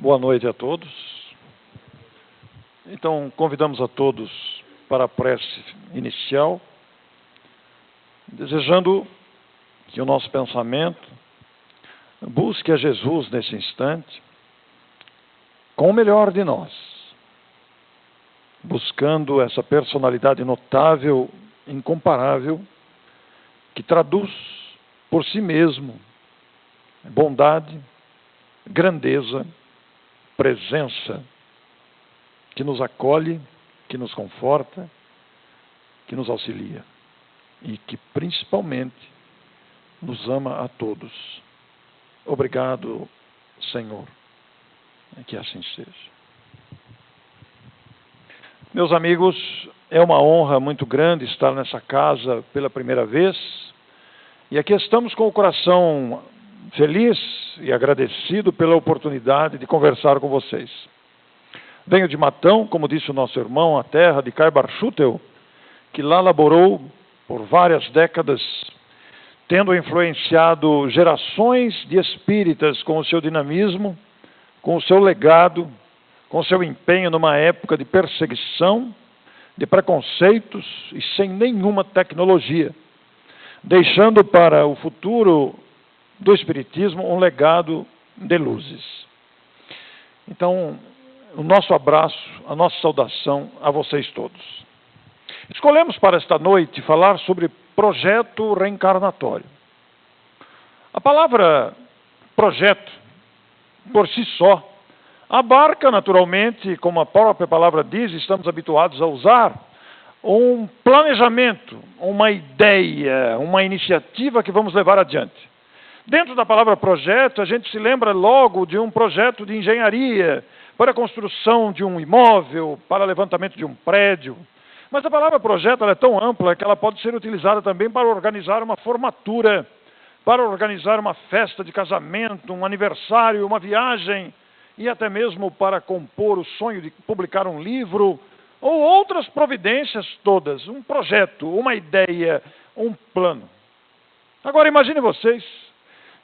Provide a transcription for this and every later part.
Boa noite a todos. Então, convidamos a todos para a prece inicial, desejando que o nosso pensamento busque a Jesus nesse instante, com o melhor de nós, buscando essa personalidade notável, incomparável, que traduz por si mesmo bondade, grandeza, presença, que nos acolhe, que nos conforta, que nos auxilia e que principalmente nos ama a todos. Obrigado, Senhor, que assim seja. Meus amigos, é uma honra muito grande estar nessa casa pela primeira vez, e aqui estamos com o coração feliz e agradecido pela oportunidade de conversar com vocês. Venho de Matão, como disse o nosso irmão, a terra de Caibar-Schutel, que lá laborou por várias décadas, tendo influenciado gerações de espíritas com o seu dinamismo, com o seu legado, com o seu empenho numa época de perseguição, de preconceitos e sem nenhuma tecnologia, deixando para o futuro do Espiritismo um legado de luzes. Então, o nosso abraço, a nossa saudação a vocês todos. Escolhemos para esta noite falar sobre projeto reencarnatório. A palavra projeto, por si só, abarca naturalmente, como a própria palavra diz, estamos habituados a usar, um planejamento, uma ideia, uma iniciativa que vamos levar adiante. Dentro da palavra projeto, a gente se lembra logo de um projeto de engenharia para a construção de um imóvel, para levantamento de um prédio. Mas a palavra projeto ela é tão ampla que ela pode ser utilizada também para organizar uma formatura, para organizar uma festa de casamento, um aniversário, uma viagem, e até mesmo para compor o sonho de publicar um livro, ou outras providências todas, um projeto, uma ideia, um plano. Agora imagine vocês,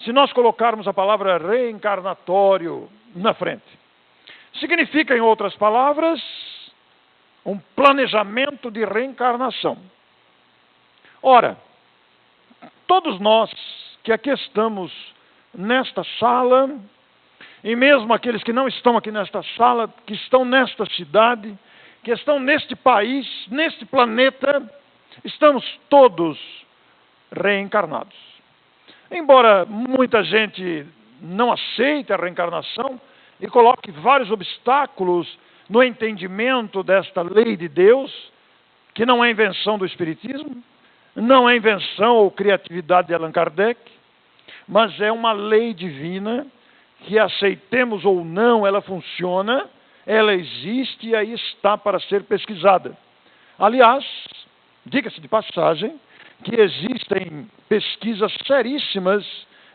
se nós colocarmos a palavra reencarnatório na frente. Significa, em outras palavras, um planejamento de reencarnação. Ora, todos nós que aqui estamos nesta sala, e mesmo aqueles que não estão aqui nesta sala, que estão nesta cidade, que estão neste país, neste planeta, estamos todos reencarnados. Embora muita gente não aceite a reencarnação e coloque vários obstáculos no entendimento desta lei de Deus, que não é invenção do Espiritismo, não é invenção ou criatividade de Allan Kardec, mas é uma lei divina que, aceitemos ou não, ela funciona, ela existe e aí está para ser pesquisada. Aliás, diga-se de passagem, que existem pesquisas seríssimas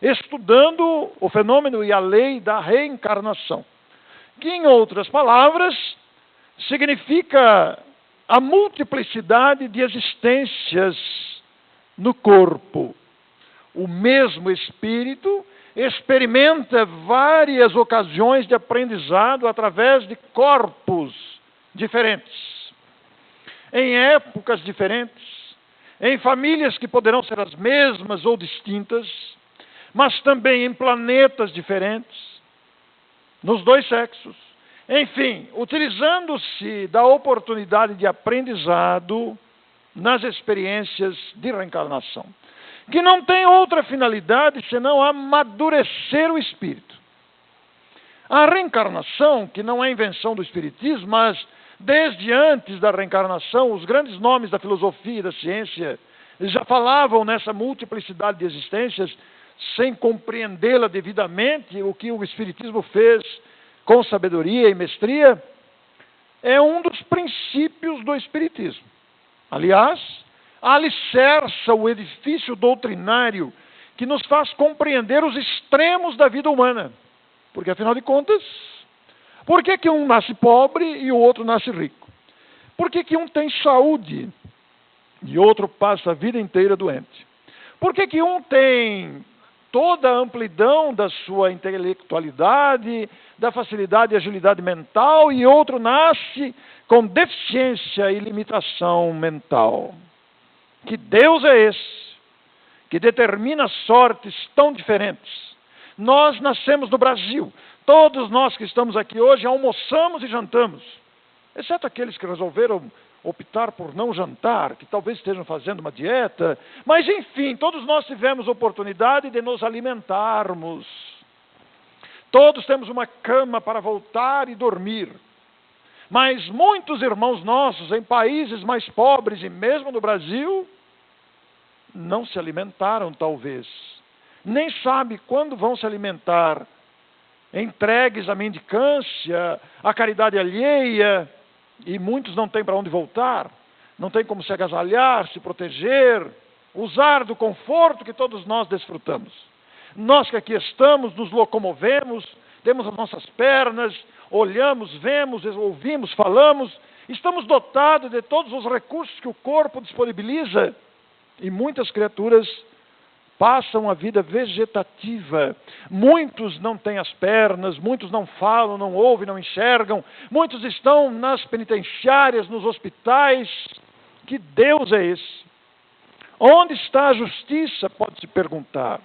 estudando o fenômeno e a lei da reencarnação, que, em outras palavras, significa a multiplicidade de existências no corpo. O mesmo espírito experimenta várias ocasiões de aprendizado através de corpos diferentes, em épocas diferentes, em famílias que poderão ser as mesmas ou distintas, mas também em planetas diferentes, nos dois sexos. Enfim, utilizando-se da oportunidade de aprendizado nas experiências de reencarnação, que não tem outra finalidade senão amadurecer o espírito. A reencarnação, que não é invenção do Espiritismo, mas desde antes da reencarnação, os grandes nomes da filosofia e da ciência já falavam nessa multiplicidade de existências, sem compreendê-la devidamente. O que o Espiritismo fez com sabedoria e mestria é um dos princípios do Espiritismo. Aliás, alicerça o edifício doutrinário que nos faz compreender os extremos da vida humana. Porque, afinal de contas, por que um nasce pobre e o outro nasce rico? Por que um tem saúde e outro passa a vida inteira doente? Por que um tem toda a amplidão da sua intelectualidade, da facilidade e agilidade mental, e outro nasce com deficiência e limitação mental. Que Deus é esse que determina sortes tão diferentes? Nós nascemos no Brasil. Todos nós que estamos aqui hoje almoçamos e jantamos, exceto aqueles que resolveram optar por não jantar, que talvez estejam fazendo uma dieta, mas enfim, todos nós tivemos oportunidade de nos alimentarmos. Todos temos uma cama para voltar e dormir. Mas muitos irmãos nossos em países mais pobres e mesmo no Brasil não se alimentaram talvez. Nem sabe quando vão se alimentar, entregues à mendicância, à caridade alheia, e muitos não têm para onde voltar, não têm como se agasalhar, se proteger, usar do conforto que todos nós desfrutamos. Nós que aqui estamos, nos locomovemos, temos as nossas pernas, olhamos, vemos, ouvimos, falamos, estamos dotados de todos os recursos que o corpo disponibiliza, e muitas criaturas passam a vida vegetativa. Muitos não têm as pernas, muitos não falam, não ouvem, não enxergam, muitos estão nas penitenciárias, nos hospitais. Que Deus é esse? Onde está a justiça, pode-se perguntar.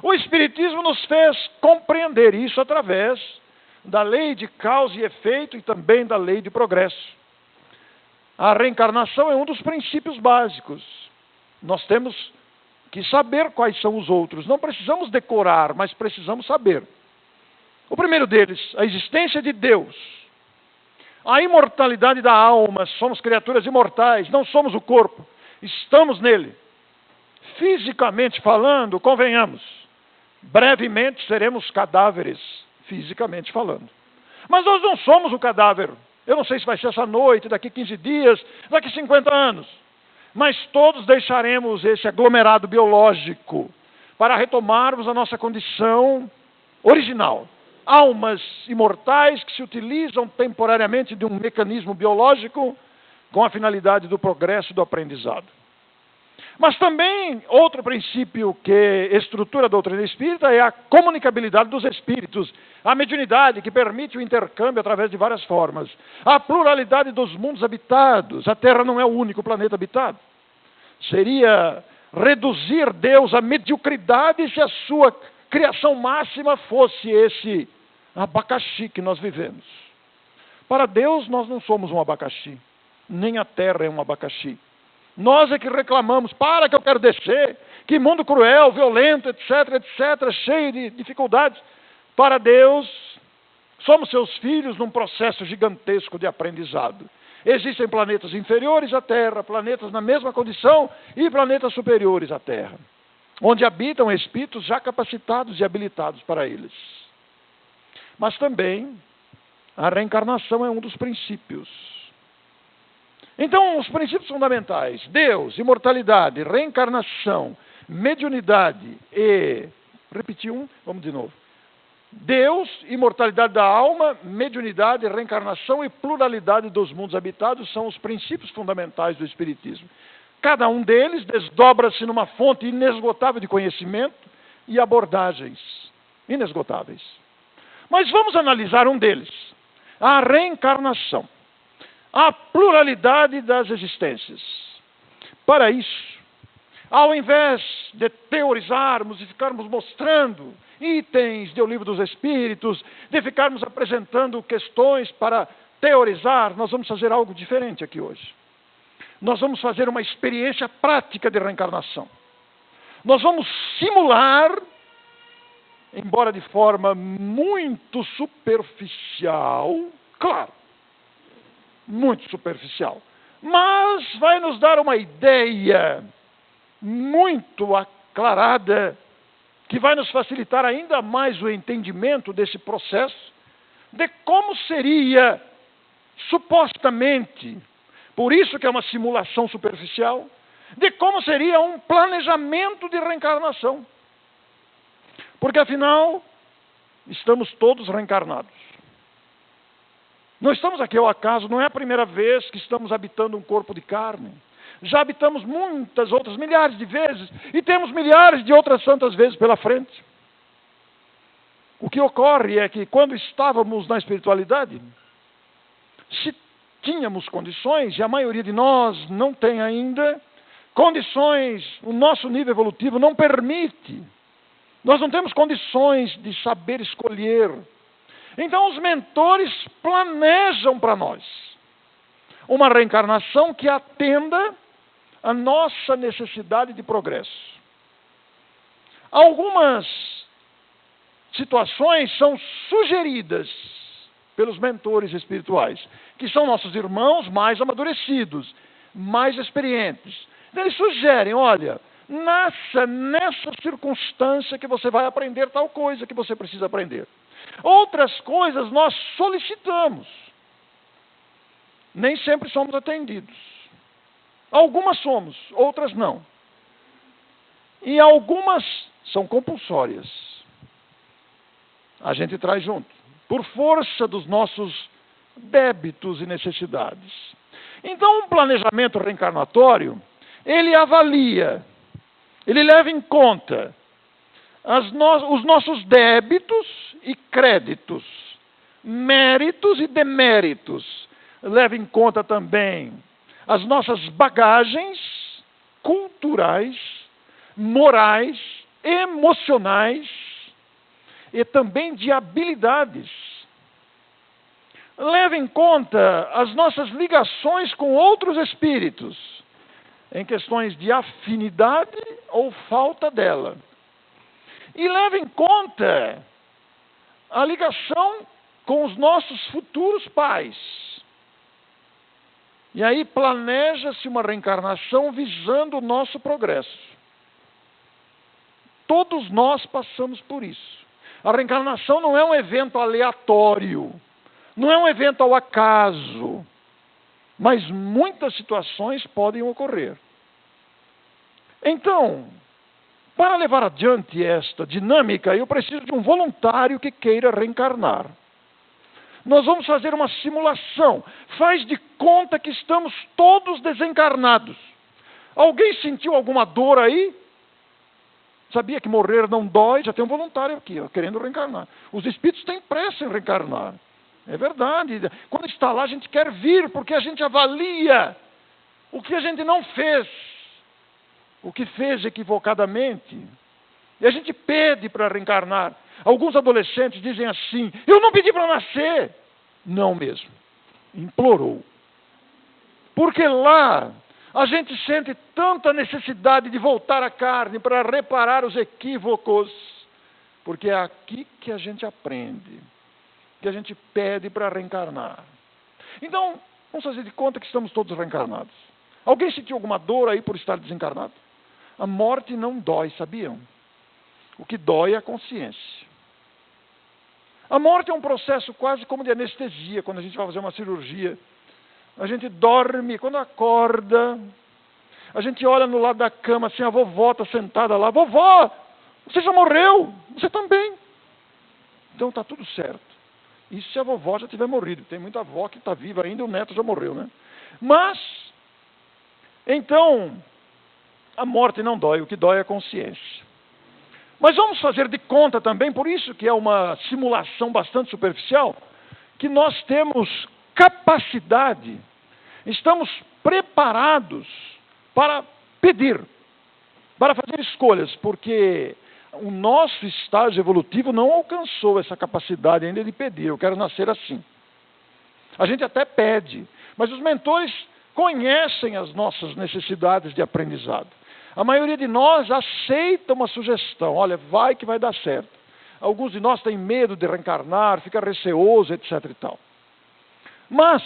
O Espiritismo nos fez compreender isso através da lei de causa e efeito e também da lei de progresso. A reencarnação é um dos princípios básicos. Nós temos que saber quais são os outros. Não precisamos decorar, mas precisamos saber. O primeiro deles, a existência de Deus. A imortalidade da alma. Somos criaturas imortais, não somos o corpo. Estamos nele. Fisicamente falando, convenhamos, brevemente seremos cadáveres, fisicamente falando. Mas nós não somos o cadáver. Eu não sei se vai ser essa noite, daqui 15 dias, daqui 50 anos. Mas todos deixaremos esse aglomerado biológico para retomarmos a nossa condição original. Almas imortais que se utilizam temporariamente de um mecanismo biológico com a finalidade do progresso e do aprendizado. Mas também outro princípio que estrutura a doutrina espírita é a comunicabilidade dos espíritos, a mediunidade que permite o intercâmbio através de várias formas, a pluralidade dos mundos habitados. A Terra não é o único planeta habitado. Seria reduzir Deus à mediocridade se a sua criação máxima fosse esse abacaxi que nós vivemos. Para Deus nós não somos um abacaxi, nem a Terra é um abacaxi. Nós é que reclamamos, para que eu quero descer, que mundo cruel, violento, etc, etc, cheio de dificuldades. Para Deus, somos seus filhos num processo gigantesco de aprendizado. Existem planetas inferiores à Terra, planetas na mesma condição e planetas superiores à Terra, onde habitam espíritos já capacitados e habilitados para eles. Mas também a reencarnação é um dos princípios. Então, os princípios fundamentais, Deus, imortalidade, reencarnação, mediunidade e... Repetir um, vamos de novo. Deus, imortalidade da alma, mediunidade, reencarnação e pluralidade dos mundos habitados são os princípios fundamentais do Espiritismo. Cada um deles desdobra-se numa fonte inesgotável de conhecimento e abordagens inesgotáveis. Mas vamos analisar um deles, a reencarnação. A pluralidade das existências. Para isso, ao invés de teorizarmos e ficarmos mostrando itens do Livro dos Espíritos, de ficarmos apresentando questões para teorizar, nós vamos fazer algo diferente aqui hoje. Nós vamos fazer uma experiência prática de reencarnação. Nós vamos simular, embora de forma muito superficial, claro, muito superficial, mas vai nos dar uma ideia muito aclarada, que vai nos facilitar ainda mais o entendimento desse processo, de como seria, supostamente, por isso que é uma simulação superficial, de como seria um planejamento de reencarnação. Porque afinal, estamos todos reencarnados. Não estamos aqui ao acaso, não é a primeira vez que estamos habitando um corpo de carne. já habitamos muitas outras, milhares de vezes, e temos milhares de outras tantas vezes pela frente. O que ocorre é que quando estávamos na espiritualidade, se tínhamos condições, e a maioria de nós não tem ainda, condições, o nosso nível evolutivo não permite. Nós não temos condições de saber escolher. Então os mentores planejam para nós uma reencarnação que atenda a nossa necessidade de progresso. Algumas situações são sugeridas pelos mentores espirituais, que são nossos irmãos mais amadurecidos, mais experientes. Eles sugerem, olha, nasça nessa circunstância que você vai aprender tal coisa que você precisa aprender. Outras coisas nós solicitamos. Nem sempre somos atendidos. Algumas somos, outras não. E algumas são compulsórias. A gente traz junto, por força dos nossos débitos e necessidades. Então, um planejamento reencarnatório, ele avalia, ele leva em conta os nossos débitos e créditos, méritos e deméritos. Leva em conta também as nossas bagagens culturais, morais, emocionais e também de habilidades. Leva em conta as nossas ligações com outros espíritos, em questões de afinidade ou falta dela. E leva em conta a ligação com os nossos futuros pais. E aí planeja-se uma reencarnação visando o nosso progresso. Todos nós passamos por isso. A reencarnação não é um evento aleatório, não é um evento ao acaso, mas muitas situações podem ocorrer. Então, para levar adiante esta dinâmica, eu preciso de um voluntário que queira reencarnar. Nós vamos fazer uma simulação. Faz de conta que estamos todos desencarnados. Alguém sentiu alguma dor aí? Sabia que morrer não dói? Já tem um voluntário aqui, ó, querendo reencarnar. Os espíritos têm pressa em reencarnar. É verdade. Quando está lá, a gente quer vir, porque a gente avalia o que a gente não fez, o que fez equivocadamente. E a gente pede para reencarnar. Alguns adolescentes dizem assim, eu não pedi para nascer. Não mesmo. Implorou. Porque lá a gente sente tanta necessidade de voltar à carne para reparar os equívocos. Porque é aqui que a gente aprende. Que a gente pede para reencarnar. Então, vamos fazer de conta que estamos todos reencarnados. Alguém sentiu alguma dor aí por estar desencarnado? A morte não dói, sabiam? O que dói é a consciência. A morte é um processo quase como de anestesia, quando a gente vai fazer uma cirurgia. A gente dorme, quando acorda, a gente olha no lado da cama, assim, a vovó está sentada lá. Vovó, você já morreu, você também. Então está tudo certo. Isso se a vovó já tiver morrido. Tem muita avó que está viva ainda e o neto já morreu, né? Mas, então, a morte não dói, o que dói é a consciência. Mas vamos fazer de conta também, por isso que é uma simulação bastante superficial, que nós temos capacidade, estamos preparados para pedir, para fazer escolhas, porque o nosso estágio evolutivo não alcançou essa capacidade ainda de pedir, eu quero nascer assim. A gente até pede, mas os mentores conhecem as nossas necessidades de aprendizado. A maioria de nós aceita uma sugestão, olha, vai que vai dar certo. Alguns de nós têm medo de reencarnar, fica receoso, etc. e tal. Mas,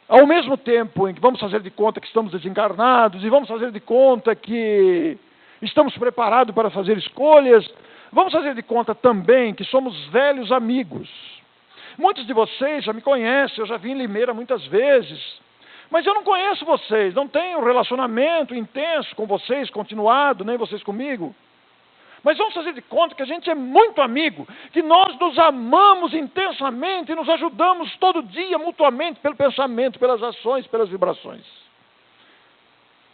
ao mesmo tempo em que vamos fazer de conta que estamos desencarnados e vamos fazer de conta que estamos preparados para fazer escolhas, vamos fazer de conta também que somos velhos amigos. Muitos de vocês já me conhecem, eu já vim em Limeira muitas vezes. Mas eu não conheço vocês, não tenho um relacionamento intenso com vocês, continuado, nem vocês comigo. Mas vamos fazer de conta que a gente é muito amigo, que nós nos amamos intensamente e nos ajudamos todo dia mutuamente pelo pensamento, pelas ações, pelas vibrações.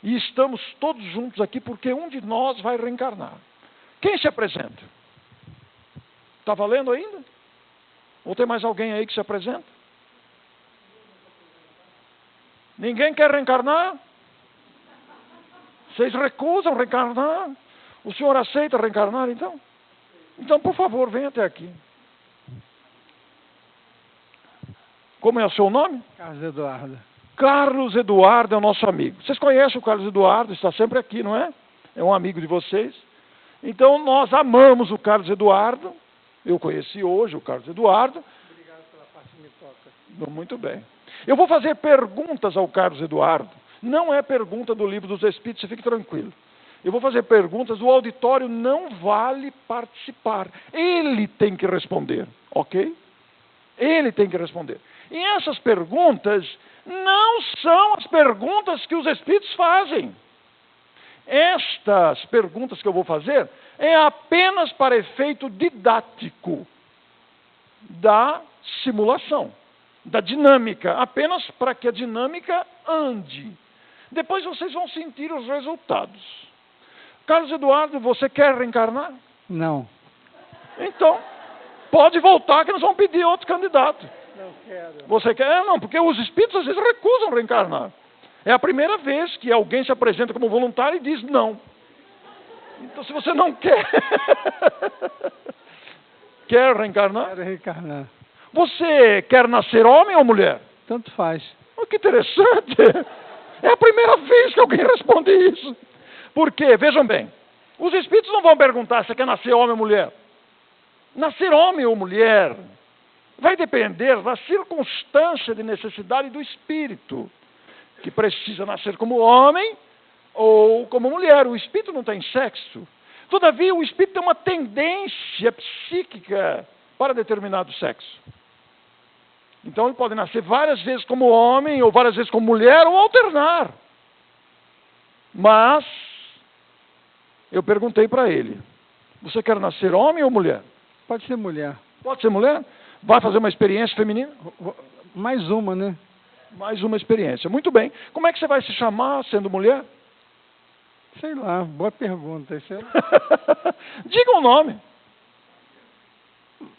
E estamos todos juntos aqui porque um de nós vai reencarnar. Quem se apresenta? Está valendo ainda? Ou tem mais alguém aí que se apresenta? Ninguém quer reencarnar? Vocês recusam reencarnar? O senhor aceita reencarnar, então? Então, por favor, venha até aqui. Como é o seu nome? Carlos Eduardo. Carlos Eduardo é o nosso amigo. Vocês conhecem o Carlos Eduardo? Está sempre aqui, não é? É um amigo de vocês. Então, nós amamos o Carlos Eduardo. Eu conheci hoje o Carlos Eduardo. Obrigado pela parte que me toca. Muito bem. Eu vou fazer perguntas ao Carlos Eduardo. Não é pergunta do Livro dos Espíritos, você fique tranquilo. Eu vou fazer perguntas, o auditório não vale participar. Ele tem que responder, ok? Ele tem que responder. E essas perguntas não são as perguntas que os Espíritos fazem. Estas perguntas que eu vou fazer é apenas para efeito didático da simulação, da dinâmica, apenas para que a dinâmica ande. Depois vocês vão sentir os resultados. Carlos Eduardo, você quer reencarnar? Não. Então, pode voltar que nós vamos pedir outro candidato. Não quero. Você quer? Não, porque os espíritos às vezes recusam reencarnar. É a primeira vez que alguém se apresenta como voluntário e diz não. Então, se você não quer... Quer reencarnar? Quero reencarnar. Você quer nascer homem ou mulher? Tanto faz. Oh, que interessante. É a primeira vez que alguém responde isso. Por quê? Vejam bem. Os espíritos não vão perguntar se quer nascer homem ou mulher. Nascer homem ou mulher vai depender da circunstância de necessidade do espírito, que precisa nascer como homem ou como mulher. O espírito não tem sexo. Todavia, o espírito tem uma tendência psíquica para determinado sexo. Então, ele pode nascer várias vezes como homem, ou várias vezes como mulher, ou alternar. Mas, eu perguntei para ele, você quer nascer homem ou mulher? Pode ser mulher. Pode ser mulher? Vai fazer uma experiência feminina? Mais uma, né? Mais uma experiência. Muito bem. Como é que você vai se chamar sendo mulher? Sei lá, boa pergunta. Diga o nome.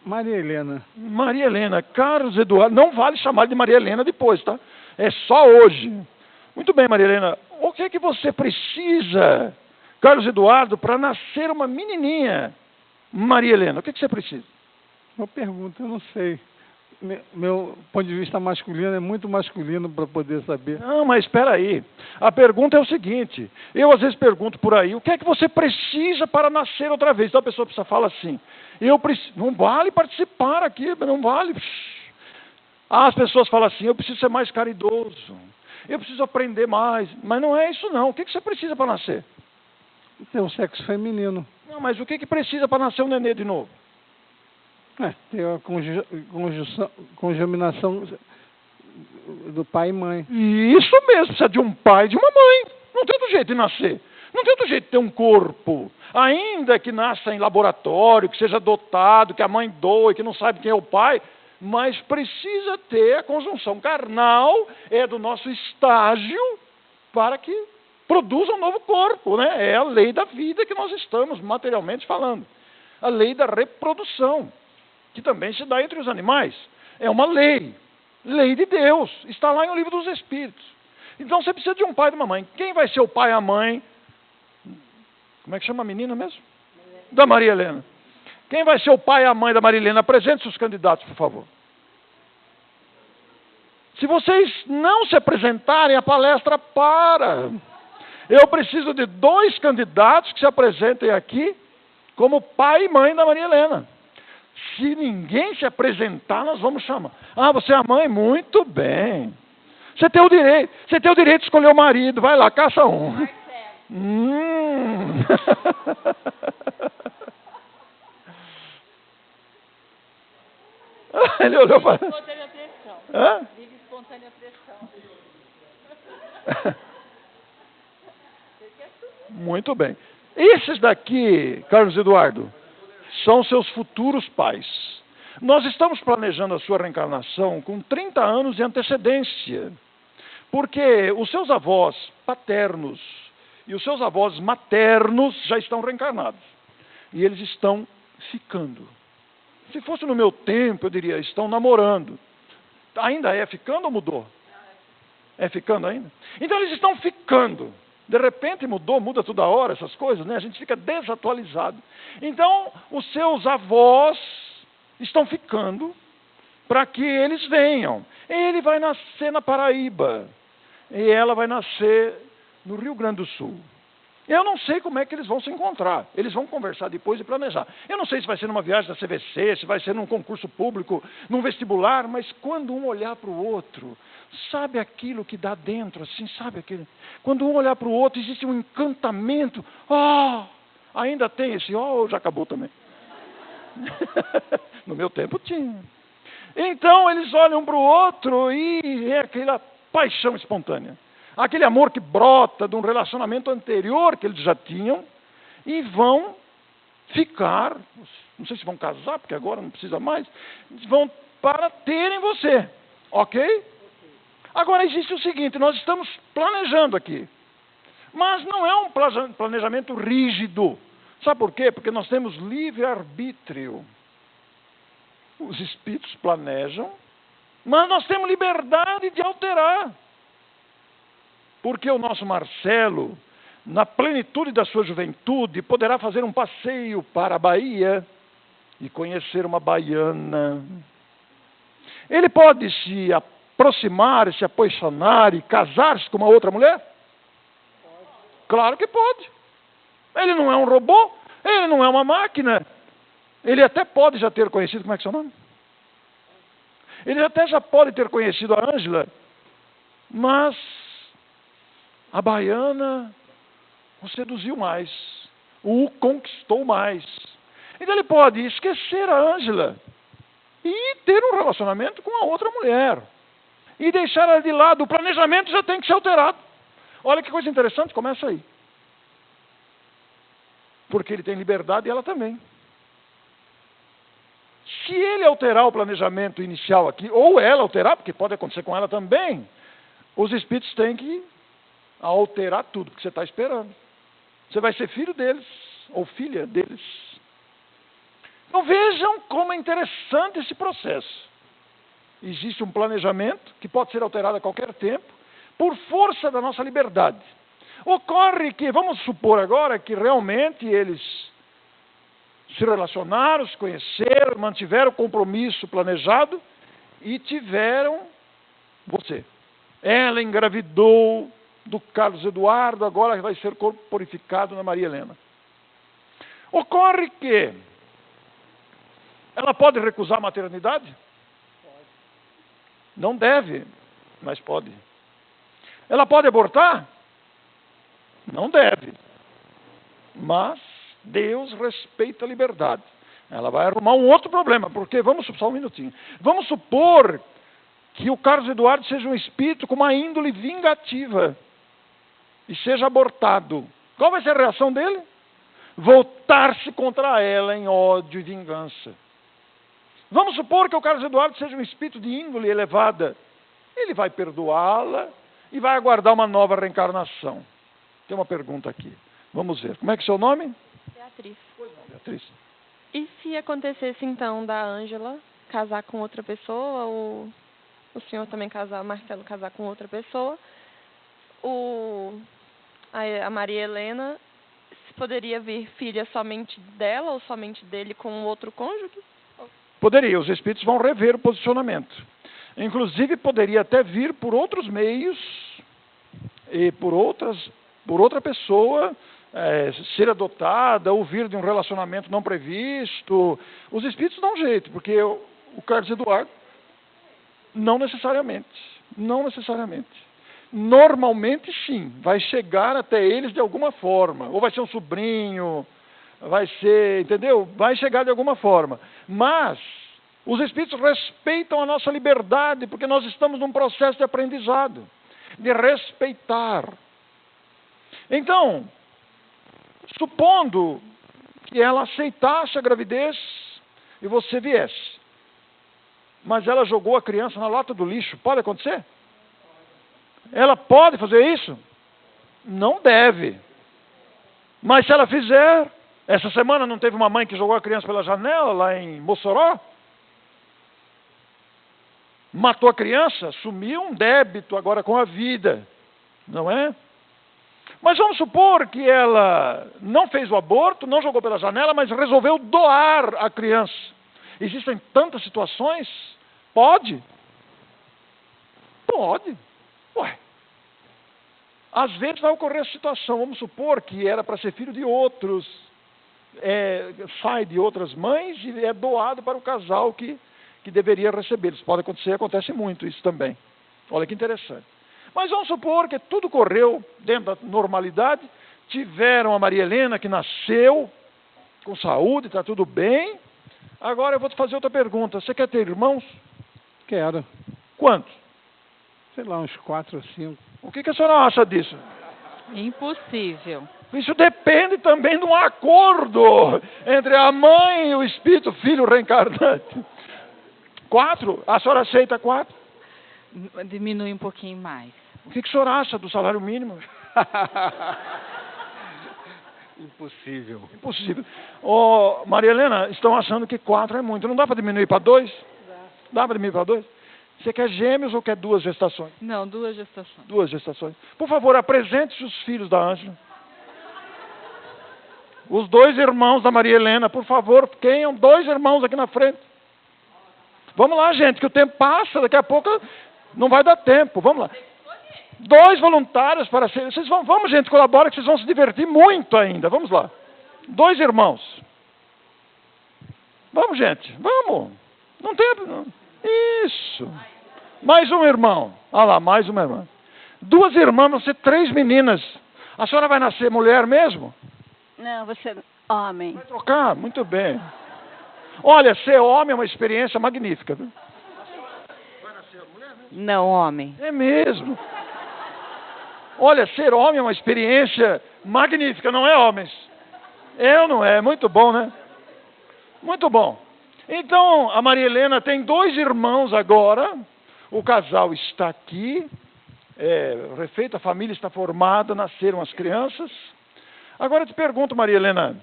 Maria Helena. Maria Helena. Carlos Eduardo. Não vale chamar de Maria Helena depois, tá? É só hoje. Muito bem, Maria Helena. O que é que você precisa, Carlos Eduardo, para nascer uma menininha? Maria Helena, o que é que você precisa? Boa pergunta, eu não sei. Meu ponto de vista masculino é muito masculino para poder saber. Não, mas espera aí. A pergunta é o seguinte. Eu às vezes pergunto por aí, o que é que você precisa para nascer outra vez? Então a pessoa fala assim, não vale participar aqui, não vale. As pessoas falam assim, eu preciso ser mais caridoso, eu preciso aprender mais. Mas não é isso não. O que você precisa para nascer? Ter um sexo feminino. Não, mas o que precisa para nascer um nenê de novo? Ter a conjuminação do pai e mãe. Isso mesmo, precisa de um pai e de uma mãe. Não tem outro jeito de nascer. Não tem outro jeito de ter um corpo. Ainda que nasça em laboratório, que seja dotado, que a mãe doe, que não sabe quem é o pai, mas precisa ter a conjunção carnal, é do nosso estágio, para que produza um novo corpo, né? É a lei da vida que nós estamos materialmente falando. A lei da reprodução, que também se dá entre os animais. É uma lei de Deus, está lá em O Livro dos Espíritos. Então você precisa de um pai e de uma mãe. Quem vai ser o pai e a mãe? Como é que chama a menina mesmo? Da Maria Helena. Quem vai ser o pai e a mãe da Maria Helena? Apresente-se os candidatos, por favor. Se vocês não se apresentarem, a palestra para. Eu preciso de 2 candidatos que se apresentem aqui como pai e mãe da Maria Helena. Se ninguém se apresentar, nós vamos chamar. Ah, você é a mãe? Muito bem. Você tem o direito de escolher o marido. Vai lá, caça um. Ele olhou para... Vive espontânea pressão. Hã? Vive espontânea pressão. Muito bem. Esses daqui, Carlos Eduardo, são seus futuros pais. Nós estamos planejando a sua reencarnação com 30 anos de antecedência. Porque os seus avós paternos e os seus avós maternos já estão reencarnados. E eles estão ficando. Se fosse no meu tempo, eu diria, estão namorando. Ainda é ficando ou mudou? É ficando ainda? Então eles estão ficando. De repente muda toda hora essas coisas, né? A gente fica desatualizado. Então, os seus avós estão ficando para que eles venham. Ele vai nascer na Paraíba. E ela vai nascer no Rio Grande do Sul. Eu não sei como é que eles vão se encontrar. Eles vão conversar depois e planejar. Eu não sei se vai ser numa viagem da CVC, se vai ser num concurso público, num vestibular, mas quando um olhar para o outro, sabe aquilo que dá dentro, assim, sabe aquilo? Quando um olhar para o outro, existe um encantamento. Ainda tem esse, já acabou também. No meu tempo tinha. Então eles olham para o outro e é aquela paixão espontânea. Aquele amor que brota de um relacionamento anterior que eles já tinham e vão ficar, não sei se vão casar, porque agora não precisa mais, vão para terem você, ok? Agora existe o seguinte, nós estamos planejando aqui, mas não é um planejamento rígido. Sabe por quê? Porque nós temos livre-arbítrio. Os espíritos planejam, mas nós temos liberdade de alterar. Porque o nosso Marcelo, na plenitude da sua juventude, poderá fazer um passeio para a Bahia e conhecer uma baiana. Ele pode se aproximar, se apaixonar e casar-se com uma outra mulher? Pode. Claro que pode. Ele não é um robô, ele não é uma máquina. Ele até pode já ter conhecido, como é que é o seu nome? Ele até já pode ter conhecido a Ângela, mas a baiana o seduziu mais, o conquistou mais. Então ele pode esquecer a Ângela e ter um relacionamento com a outra mulher. E deixar ela de lado. O planejamento já tem que ser alterado. Olha que coisa interessante, começa aí. Porque ele tem liberdade e ela também. Se ele alterar o planejamento inicial aqui, ou ela alterar, porque pode acontecer com ela também, os espíritos têm que alterar tudo que você está esperando. Você vai ser filho deles, ou filha deles. Então vejam como é interessante esse processo. Existe um planejamento que pode ser alterado a qualquer tempo, por força da nossa liberdade. Ocorre que, vamos supor agora, que realmente eles se relacionaram, se conheceram, mantiveram o compromisso planejado e tiveram você. Ela engravidou do Carlos Eduardo, agora vai ser corporificado na Maria Helena. Ocorre que ela pode recusar a maternidade? Pode. Não deve, mas pode. Ela pode abortar? Não deve. Mas Deus respeita a liberdade. Ela vai arrumar um outro problema, porque, só um minutinho. Vamos supor que o Carlos Eduardo seja um espírito com uma índole vingativa e seja abortado. Qual vai ser a reação dele? Voltar-se contra ela em ódio e vingança. Vamos supor que o Carlos Eduardo seja um espírito de índole elevada. Ele vai perdoá-la e vai aguardar uma nova reencarnação. Tem uma pergunta aqui. Vamos ver. Como é que é o seu nome? Beatriz. Pois não, Beatriz. E se acontecesse, então, da Ângela casar com outra pessoa, ou o senhor também casar, Marcelo casar com outra pessoa, a Maria Helena poderia vir filha somente dela ou somente dele com outro cônjuge? Poderia, os espíritos vão rever o posicionamento. Inclusive, poderia até vir por outros meios e por outra pessoa ser adotada ou vir de um relacionamento não previsto. Os espíritos dão um jeito, porque o Carlos Eduardo, não necessariamente. Normalmente, sim, vai chegar até eles de alguma forma. Ou vai ser um sobrinho, vai ser, entendeu? Vai chegar de alguma forma. Mas os espíritos respeitam a nossa liberdade, porque nós estamos num processo de aprendizado, de respeitar. Então, supondo que ela aceitasse a gravidez e você viesse, mas ela jogou a criança na lata do lixo, pode acontecer? Ela pode fazer isso? Não deve. Mas se ela fizer, essa semana não teve uma mãe que jogou a criança pela janela lá em Mossoró? Matou a criança, assumiu um débito agora com a vida, não é? Mas vamos supor que ela não fez o aborto, não jogou pela janela, mas resolveu doar a criança. Existem tantas situações? Pode? Pode. Ué. Às vezes vai ocorrer a situação, vamos supor que era para ser filho de outros, sai de outras mães e é doado para o casal que deveria receber. Isso pode acontecer, acontece muito isso também. Olha que interessante. Mas vamos supor que tudo correu dentro da normalidade, tiveram a Maria Helena que nasceu com saúde, está tudo bem. Agora eu vou te fazer outra pergunta. Você quer ter irmãos? Quero. Quantos? Sei lá, uns 4 ou 5. O que a senhora acha disso? Impossível. Isso depende também de um acordo entre a mãe e o espírito, filho reencarnante. 4? A senhora aceita 4? Diminui um pouquinho mais. O que a senhora acha do salário mínimo? Impossível. Impossível. Ô, Maria Helena, estão achando que 4 é muito. Não dá para diminuir para 2? Dá para diminuir para 2? Você quer gêmeos ou quer 2 gestações? Não, 2 gestações. 2 gestações. Por favor, apresente os filhos da Ângela. Os 2 irmãos da Maria Helena, por favor, tenham 2 irmãos aqui na frente. Vamos lá, gente, que o tempo passa, daqui a pouco não vai dar tempo. Vamos lá. 2 voluntários para ser. Vamos, gente, colabora que vocês vão se divertir muito ainda. Vamos lá. 2 irmãos. Vamos, gente, vamos. Não tem. Isso. Mais um irmão. Olha lá, mais uma irmã. 2 irmãs, vão ser 3 meninas. A senhora vai nascer mulher mesmo? Não, você homem. Vai trocar? Muito bem. Olha, ser homem é uma experiência magnífica. Viu? Não, homem. É mesmo. Olha, ser homem é uma experiência magnífica, não é, homens? Eu não é. Muito bom, né? Muito bom. Então, a Maria Helena tem 2 irmãos agora. O casal está aqui. Refeito, a família está formada, nasceram as crianças. Agora eu te pergunto, Maria Helena,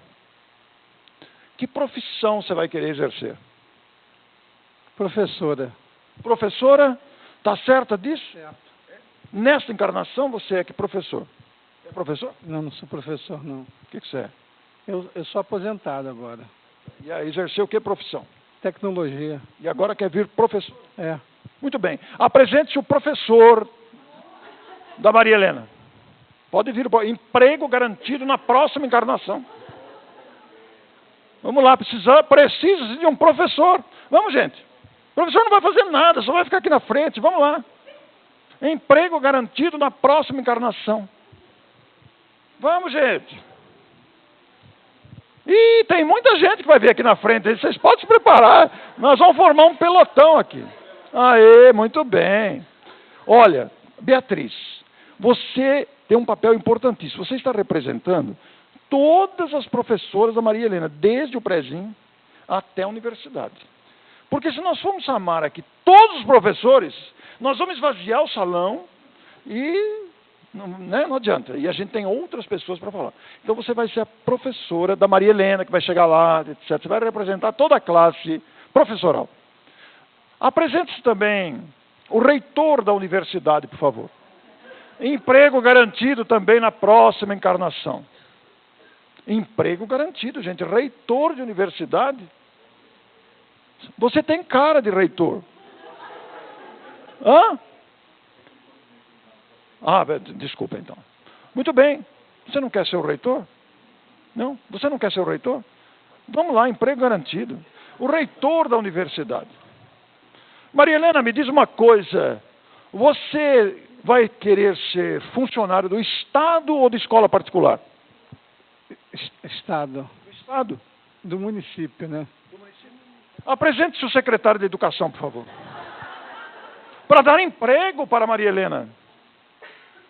que profissão você vai querer exercer? Professora. Professora? Está certa disso? Certo. Nesta encarnação você é que professor? É professor? Não sou professor, não. O que você é? Eu sou aposentado agora. E aí, exerceu que profissão? Tecnologia. E agora quer vir professor? É. Muito bem. Apresente-se o professor da Maria Helena. Pode vir, emprego garantido na próxima encarnação. Vamos lá, precisa de um professor. Vamos, gente. O professor não vai fazer nada, só vai ficar aqui na frente. Vamos lá. Emprego garantido na próxima encarnação. Vamos, gente. E tem muita gente que vai vir aqui na frente. Vocês podem se preparar. Nós vamos formar um pelotão aqui. Aê, muito bem. Olha, Beatriz, você tem um papel importantíssimo. Você está representando todas as professoras da Maria Helena, desde o prézinho até a universidade. Porque se nós formos chamar aqui todos os professores, nós vamos esvaziar o salão e não adianta. E a gente tem outras pessoas para falar. Então você vai ser a professora da Maria Helena, que vai chegar lá, etc. Você vai representar toda a classe professoral. Apresente-se também o reitor da universidade, por favor. Emprego garantido também na próxima encarnação. Emprego garantido, gente. Reitor de universidade. Você tem cara de reitor. Hã? Desculpa então. Muito bem. Você não quer ser o reitor? Não? Você não quer ser o reitor? Vamos lá, emprego garantido. O reitor da universidade. Maria Helena, me diz uma coisa. Você vai querer ser funcionário do Estado ou de escola particular? Estado. Do Estado? Do município, né? Apresente-se o secretário de Educação, por favor. Para dar emprego para Maria Helena.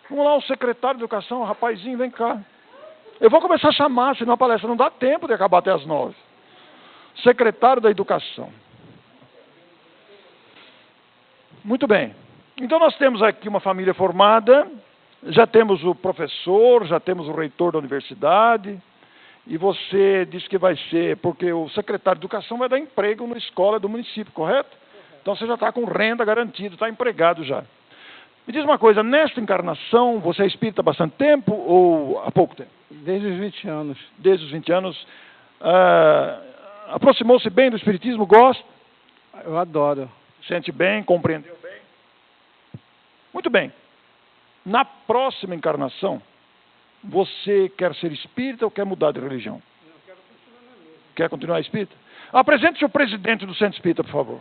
Vamos lá, o secretário de Educação, rapazinho, vem cá. Eu vou começar a chamar, senão a palestra não dá tempo de acabar até as 9. Secretário da Educação. Muito bem. Então nós temos aqui uma família formada, já temos o professor, já temos o reitor da universidade, e você disse que vai ser, porque o secretário de educação vai dar emprego na escola do município, correto? Então você já está com renda garantida, está empregado já. Me diz uma coisa, nesta encarnação, você é espírita há bastante tempo ou há pouco tempo? Desde os 20 anos. Desde os 20 anos. Aproximou-se bem do espiritismo, gosta? Eu adoro. Sente bem, compreendeu bem? Muito bem. Na próxima encarnação, você quer ser espírita ou quer mudar de religião? Eu quero continuar na mesma. Quer continuar espírita? Apresente-se o presidente do Centro Espírita, por favor.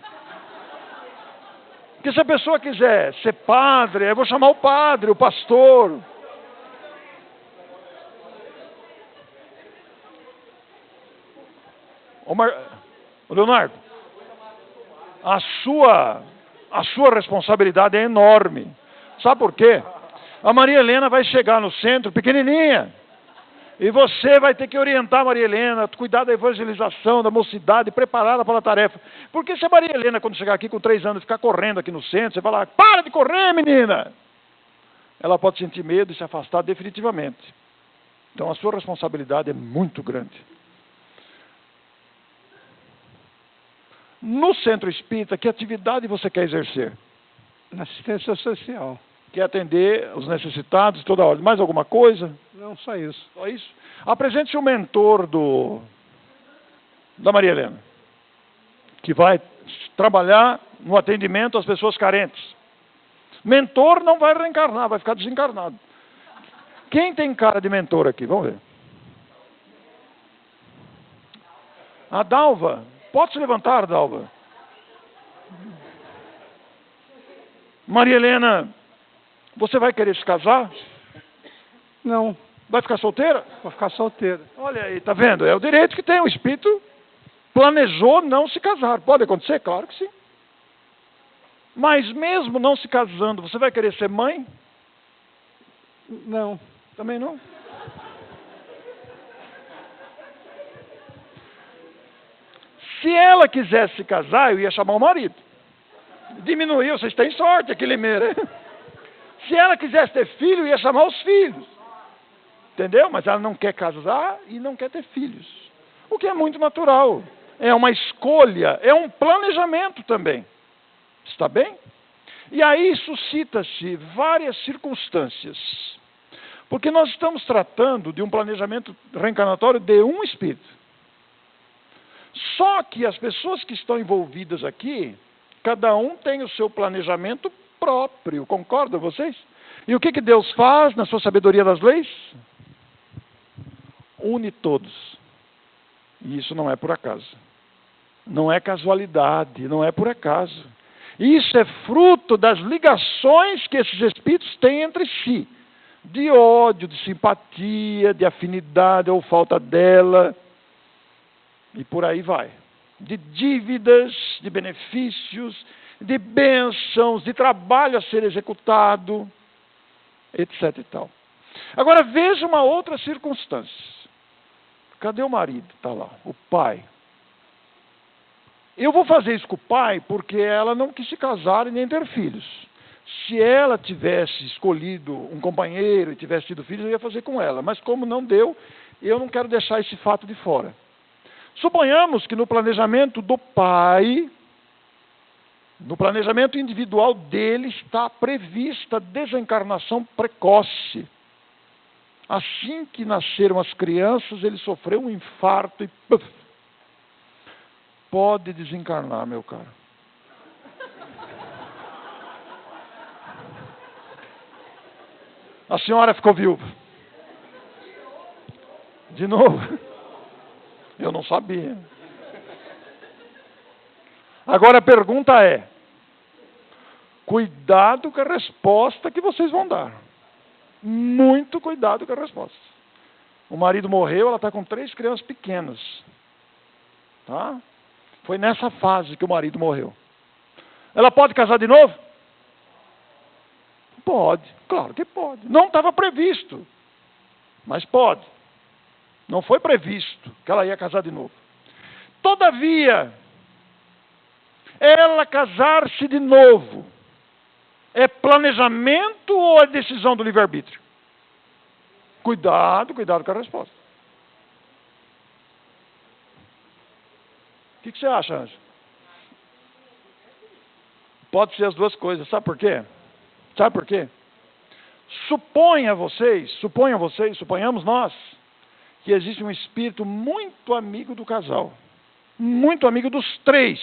Porque se a pessoa quiser ser padre, eu vou chamar o padre, o pastor. Ô Leonardo, a sua responsabilidade é enorme. Sabe por quê? A Maria Helena vai chegar no centro pequenininha. E você vai ter que orientar a Maria Helena, cuidar da evangelização, da mocidade, prepará-la para a tarefa. Porque se a Maria Helena, quando chegar aqui com 3 anos, ficar correndo aqui no centro, você vai falar, para de correr, menina! Ela pode sentir medo e se afastar definitivamente. Então a sua responsabilidade é muito grande. No centro espírita, que atividade você quer exercer? Na assistência social. Quer atender os necessitados de toda ordem. Mais alguma coisa? Não, só isso. Só isso? Apresente o mentor da Maria Helena, que vai trabalhar no atendimento às pessoas carentes. Mentor não vai reencarnar, vai ficar desencarnado. Quem tem cara de mentor aqui? Vamos ver. A Dalva. Pode se levantar, Dalva. Maria Helena, você vai querer se casar? Não, Vai ficar solteira? vou ficar solteira. Olha aí, tá vendo? É o direito que tem. O espírito planejou não se casar. Pode acontecer? Claro que sim. Mas mesmo não se casando, você vai querer ser mãe? Não. Também não? Se ela quisesse se casar, eu ia chamar o marido. Diminuiu, vocês têm sorte, aquele Limeira. Se ela quisesse ter filho, eu ia chamar os filhos. Entendeu? Mas ela não quer casar e não quer ter filhos. O que é muito natural. É uma escolha, é um planejamento também. Está bem? E aí suscita-se várias circunstâncias. Porque nós estamos tratando de um planejamento reencarnatório de um espírito. Só que as pessoas que estão envolvidas aqui, cada um tem o seu planejamento próprio, concordam vocês? E o que Deus faz na sua sabedoria das leis? Une todos. E isso não é por acaso. Não é casualidade, não é por acaso. Isso é fruto das ligações que esses espíritos têm entre si. De ódio, de simpatia, de afinidade ou falta dela. E por aí vai. De dívidas, de benefícios, de bênçãos, de trabalho a ser executado, etc. e tal. Agora veja uma outra circunstância. Cadê o marido? Está lá, o pai. Eu vou fazer isso com o pai porque ela não quis se casar e nem ter filhos. Se ela tivesse escolhido um companheiro e tivesse tido filhos, eu ia fazer com ela. Mas como não deu, eu não quero deixar esse fato de fora. Suponhamos que no planejamento do pai, no planejamento individual dele, está prevista a desencarnação precoce. Assim que nasceram as crianças, ele sofreu um infarto e puff, pode desencarnar, meu caro. A senhora ficou viúva. De novo. Eu não sabia. Agora a pergunta é: cuidado com a resposta que vocês vão dar. Muito cuidado com a resposta. O marido morreu, ela está com 3 crianças pequenas. Tá? Foi nessa fase que o marido morreu. Ela pode casar de novo? Pode, claro que pode. Não estava previsto, mas pode. Não foi previsto que ela ia casar de novo. Todavia, ela casar-se de novo, É planejamento ou é decisão do livre-arbítrio? Cuidado com a resposta. O que você acha, Ângelo? Pode ser as duas coisas. Sabe por quê? Suponhamos nós, que existe um espírito muito amigo do casal. Muito amigo dos três.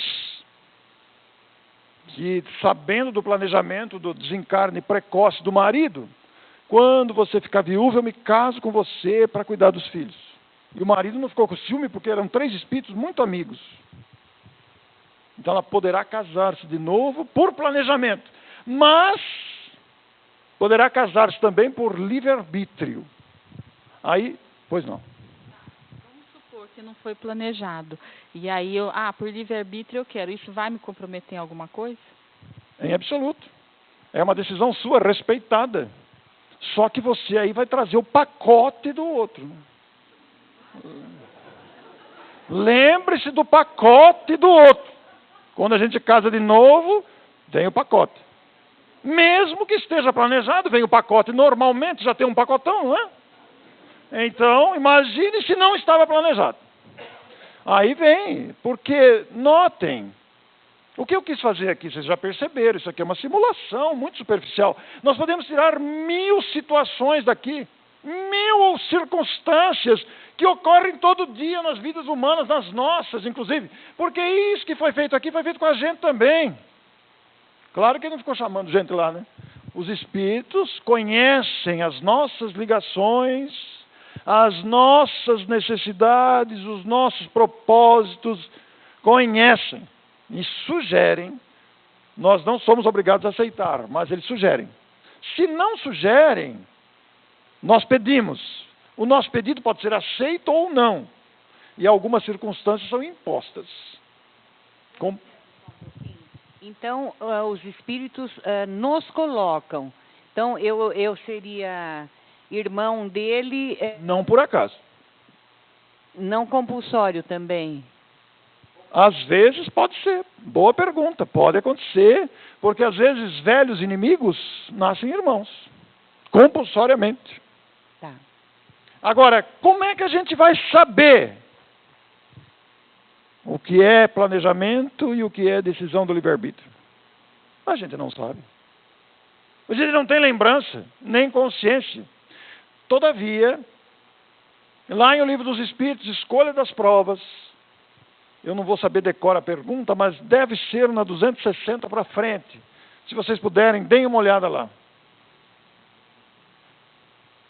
Que, sabendo do planejamento do desencarne precoce do marido, quando você ficar viúva, eu me caso com você para cuidar dos filhos. E o marido não ficou com ciúme porque eram três espíritos muito amigos. Então ela poderá casar-se de novo por planejamento. Mas poderá casar-se também por livre-arbítrio. Aí, pois não. Vamos supor que não foi planejado. E aí por livre-arbítrio eu quero. Isso vai me comprometer em alguma coisa? Em absoluto. É uma decisão sua, respeitada. Só que você aí vai trazer o pacote do outro. Lembre-se do pacote do outro. Quando a gente casa de novo, vem o pacote. Mesmo que esteja planejado, vem o pacote. Normalmente já tem um pacotão, não é? Então, imagine se não estava planejado. Aí vem, porque notem, o que eu quis fazer aqui, vocês já perceberam, isso aqui é uma simulação muito superficial. Nós podemos tirar 1000 situações daqui, 1000 circunstâncias que ocorrem todo dia nas vidas humanas, nas nossas, inclusive. Porque isso que foi feito aqui foi feito com a gente também. Claro que ele não ficou chamando gente lá, né? Os espíritos conhecem as nossas ligações, as nossas necessidades, os nossos propósitos, conhecem e sugerem. Nós não somos obrigados a aceitar, mas eles sugerem. Se não sugerem, nós pedimos. O nosso pedido pode ser aceito ou não. E algumas circunstâncias são impostas. Então, os espíritos nos colocam. Então, eu seria irmão dele... Não por acaso. Não compulsório também? Às vezes pode ser. Boa pergunta. Pode acontecer. Porque às vezes velhos inimigos nascem irmãos. Compulsoriamente. Tá. Agora, como é que a gente vai saber o que é planejamento e o que é decisão do livre-arbítrio? A gente não sabe. A gente não tem lembrança, nem consciência. Todavia, lá em O Livro dos Espíritos, Escolha das Provas, eu não vou saber decorar a pergunta, mas deve ser na 260 para frente. Se vocês puderem, deem uma olhada lá.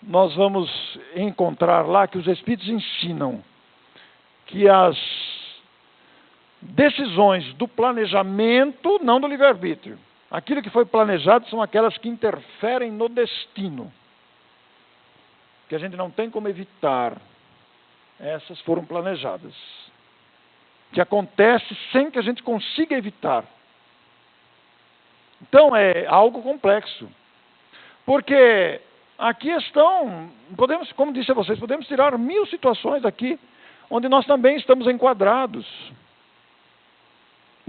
Nós vamos encontrar lá que os Espíritos ensinam que as decisões do planejamento, não do livre-arbítrio. Aquilo que foi planejado são aquelas que interferem no destino. Que a gente não tem como evitar. Essas foram planejadas. Que acontece sem que a gente consiga evitar. Então é algo complexo. Porque aqui estão, como disse a vocês, podemos tirar 1000 situações daqui, onde nós também estamos enquadrados.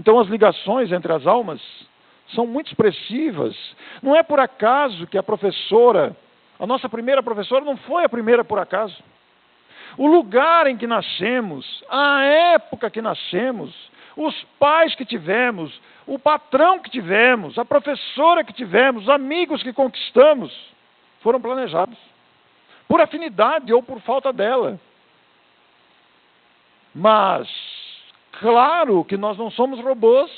Então as ligações entre as almas são muito expressivas. Não é por acaso que a nossa primeira professora não foi a primeira por acaso. O lugar em que nascemos, a época que nascemos, os pais que tivemos, o patrão que tivemos, a professora que tivemos, os amigos que conquistamos, foram planejados. Por afinidade ou por falta dela. Mas, claro que nós não somos robôs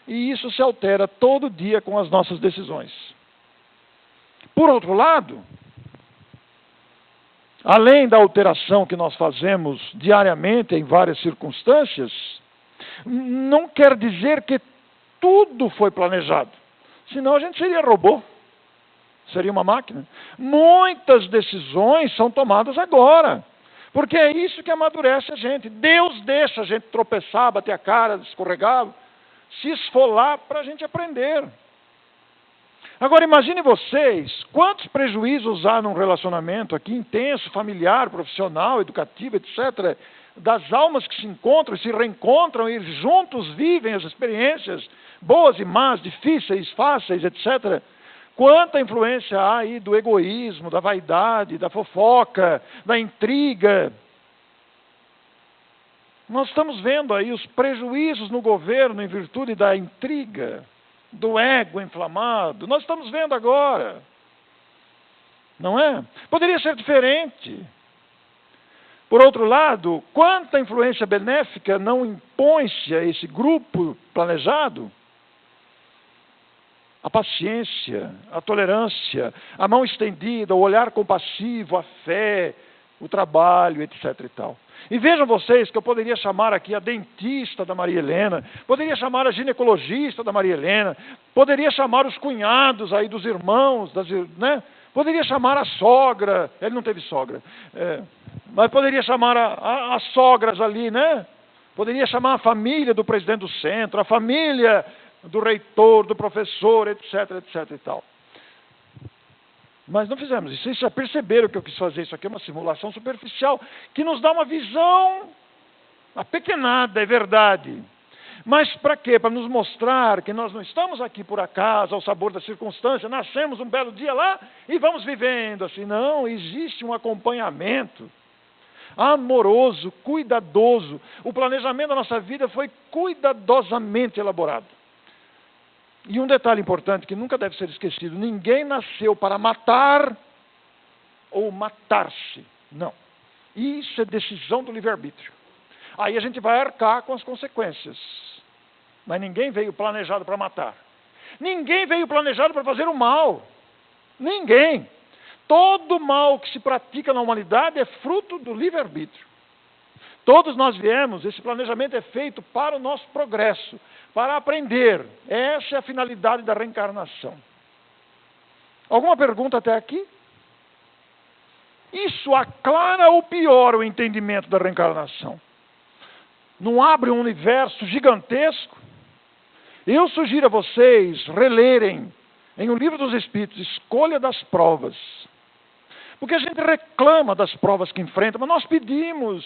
e isso se altera todo dia com as nossas decisões. Por outro lado, além da alteração que nós fazemos diariamente em várias circunstâncias, não quer dizer que tudo foi planejado. Senão a gente seria robô. Seria uma máquina. Muitas decisões são tomadas agora. Porque é isso que amadurece a gente. Deus deixa a gente tropeçar, bater a cara, escorregar, se esfolar para a gente aprender. Agora imagine vocês, quantos prejuízos há num relacionamento aqui intenso, familiar, profissional, educativo, etc., das almas que se encontram e se reencontram e juntos vivem as experiências boas e más, difíceis, fáceis, etc. Quanta influência há aí do egoísmo, da vaidade, da fofoca, da intriga. Nós estamos vendo aí os prejuízos no governo em virtude da intriga, do ego inflamado. Nós estamos vendo agora. Não é? Poderia ser diferente. Por outro lado, quanta influência benéfica não impõe-se a esse grupo planejado? A paciência, a tolerância, a mão estendida, o olhar compassivo, a fé, o trabalho, etc. e tal. E vejam vocês que eu poderia chamar aqui a dentista da Maria Helena, poderia chamar a ginecologista da Maria Helena, poderia chamar os cunhados aí dos irmãos, né? Poderia chamar a sogra, ele não teve sogra, mas poderia chamar as sogras ali, né? Poderia chamar a família do presidente do centro, a família do reitor, do professor, etc, etc e tal. Mas não fizemos isso. Vocês já perceberam que eu quis fazer isso aqui, é uma simulação superficial, que nos dá uma visão apequenada, é verdade. Mas para quê? Para nos mostrar que nós não estamos aqui por acaso, ao sabor da circunstância, nascemos um belo dia lá e vamos vivendo assim. Não, existe um acompanhamento amoroso, cuidadoso. O planejamento da nossa vida foi cuidadosamente elaborado. E um detalhe importante que nunca deve ser esquecido: ninguém nasceu para matar ou matar-se. Não. Isso é decisão do livre-arbítrio. Aí a gente vai arcar com as consequências. Mas ninguém veio planejado para matar. Ninguém veio planejado para fazer o mal. Ninguém. Todo mal que se pratica na humanidade é fruto do livre-arbítrio. Todos nós viemos, esse planejamento é feito para o nosso progresso, para aprender. Essa é a finalidade da reencarnação. Alguma pergunta até aqui? Isso aclara ou piora o entendimento da reencarnação? Não abre um universo gigantesco? Eu sugiro a vocês relerem em O Livro dos Espíritos, Escolha das Provas. Porque a gente reclama das provas que enfrenta, mas nós pedimos.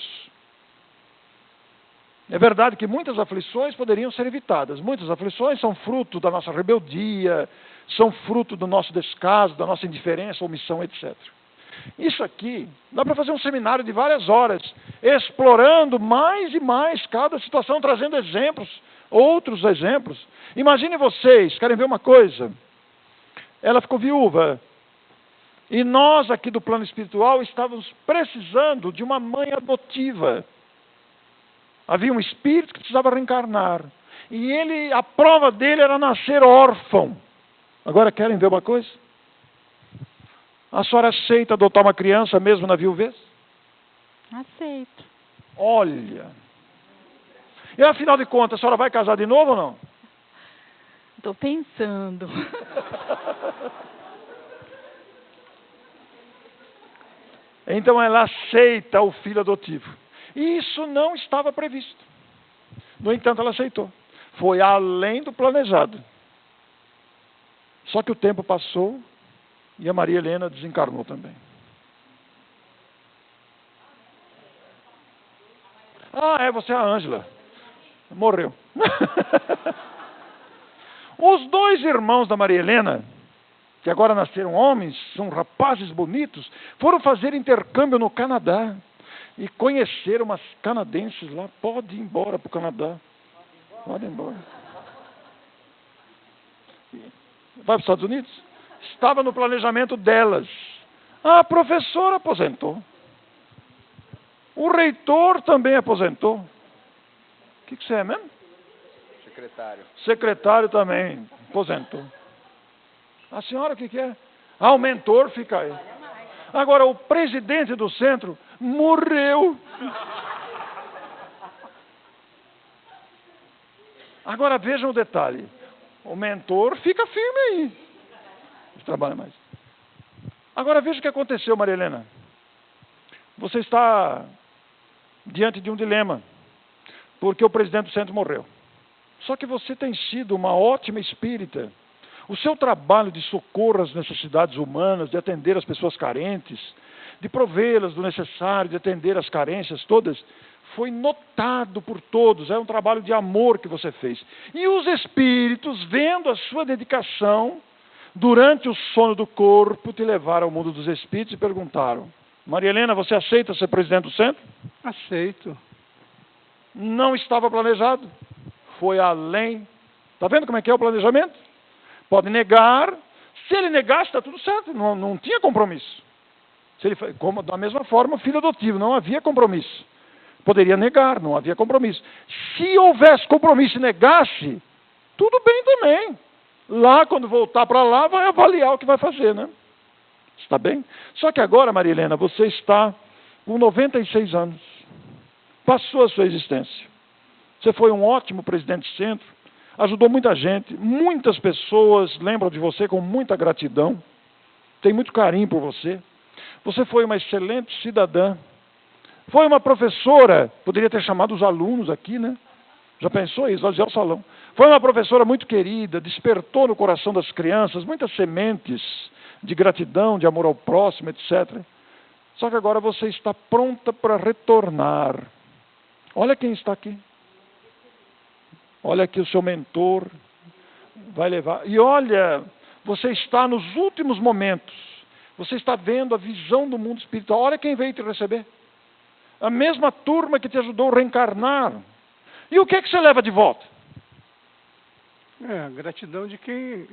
É verdade que muitas aflições poderiam ser evitadas. Muitas aflições são fruto da nossa rebeldia, são fruto do nosso descaso, da nossa indiferença, omissão, etc. Isso aqui, dá para fazer um seminário de várias horas, explorando mais e mais cada situação, trazendo exemplos, outros exemplos. Imaginem vocês, querem ver uma coisa? Ela ficou viúva. E nós aqui do plano espiritual estávamos precisando de uma mãe adotiva. Havia um espírito que precisava reencarnar. E a prova dele era nascer órfão. Agora querem ver uma coisa? A senhora aceita adotar uma criança mesmo na viuvez? Aceito. Olha. E afinal de contas, a senhora vai casar de novo ou não? Estou pensando. Então ela aceita o filho adotivo. E isso não estava previsto. No entanto, ela aceitou. Foi além do planejado. Só que o tempo passou e a Maria Helena desencarnou também. Você é a Ângela. Morreu. Os dois irmãos da Maria Helena, que agora nasceram homens, são rapazes bonitos, foram fazer intercâmbio no Canadá e conheceram umas canadenses lá. Pode ir embora para o Canadá. Pode ir embora. Vai para os Estados Unidos? Estava no planejamento delas. A professora aposentou. O reitor também aposentou. O que você é mesmo? Secretário. Secretário também aposentou. A senhora o que é? O mentor fica aí. Agora, o presidente do centro morreu. Agora vejam o detalhe. O mentor fica firme aí. Ele trabalha mais. Agora veja o que aconteceu, Maria Helena. Você está diante de um dilema, porque o presidente do centro morreu. Só que você tem sido uma ótima espírita. O seu trabalho de socorro às necessidades humanas, de atender as pessoas carentes, de provê-las do necessário, de atender as carências todas, foi notado por todos, é um trabalho de amor que você fez. E os espíritos, vendo a sua dedicação, durante o sono do corpo, te levaram ao mundo dos espíritos e perguntaram: Maria Helena, você aceita ser presidente do centro? Aceito. Não estava planejado, foi além. Está vendo como é que é o planejamento? Pode negar, se ele negasse está tudo certo, não tinha compromisso. Se ele, como, da mesma forma, filho adotivo, não havia compromisso. Poderia negar, não havia compromisso. Se houvesse compromisso e negasse, tudo bem também. Lá, quando voltar para lá, vai avaliar o que vai fazer, né? Está bem? Só que agora, Maria Helena, você está com 96 anos. Passou a sua existência. Você foi um ótimo presidente de centro, ajudou muita gente, muitas pessoas lembram de você com muita gratidão, tem muito carinho por você. Você foi uma excelente cidadã. Foi uma professora, poderia ter chamado os alunos aqui, né? Já pensou isso? Olha o salão. Foi uma professora muito querida, despertou no coração das crianças muitas sementes de gratidão, de amor ao próximo, etc. Só que agora você está pronta para retornar. Olha quem está aqui. Olha aqui o seu mentor. Vai levar. E olha, você está nos últimos momentos. Você está vendo a visão do mundo espiritual. Olha quem veio te receber. A mesma turma que te ajudou a reencarnar. E o que é que você leva de volta? A gratidão de quem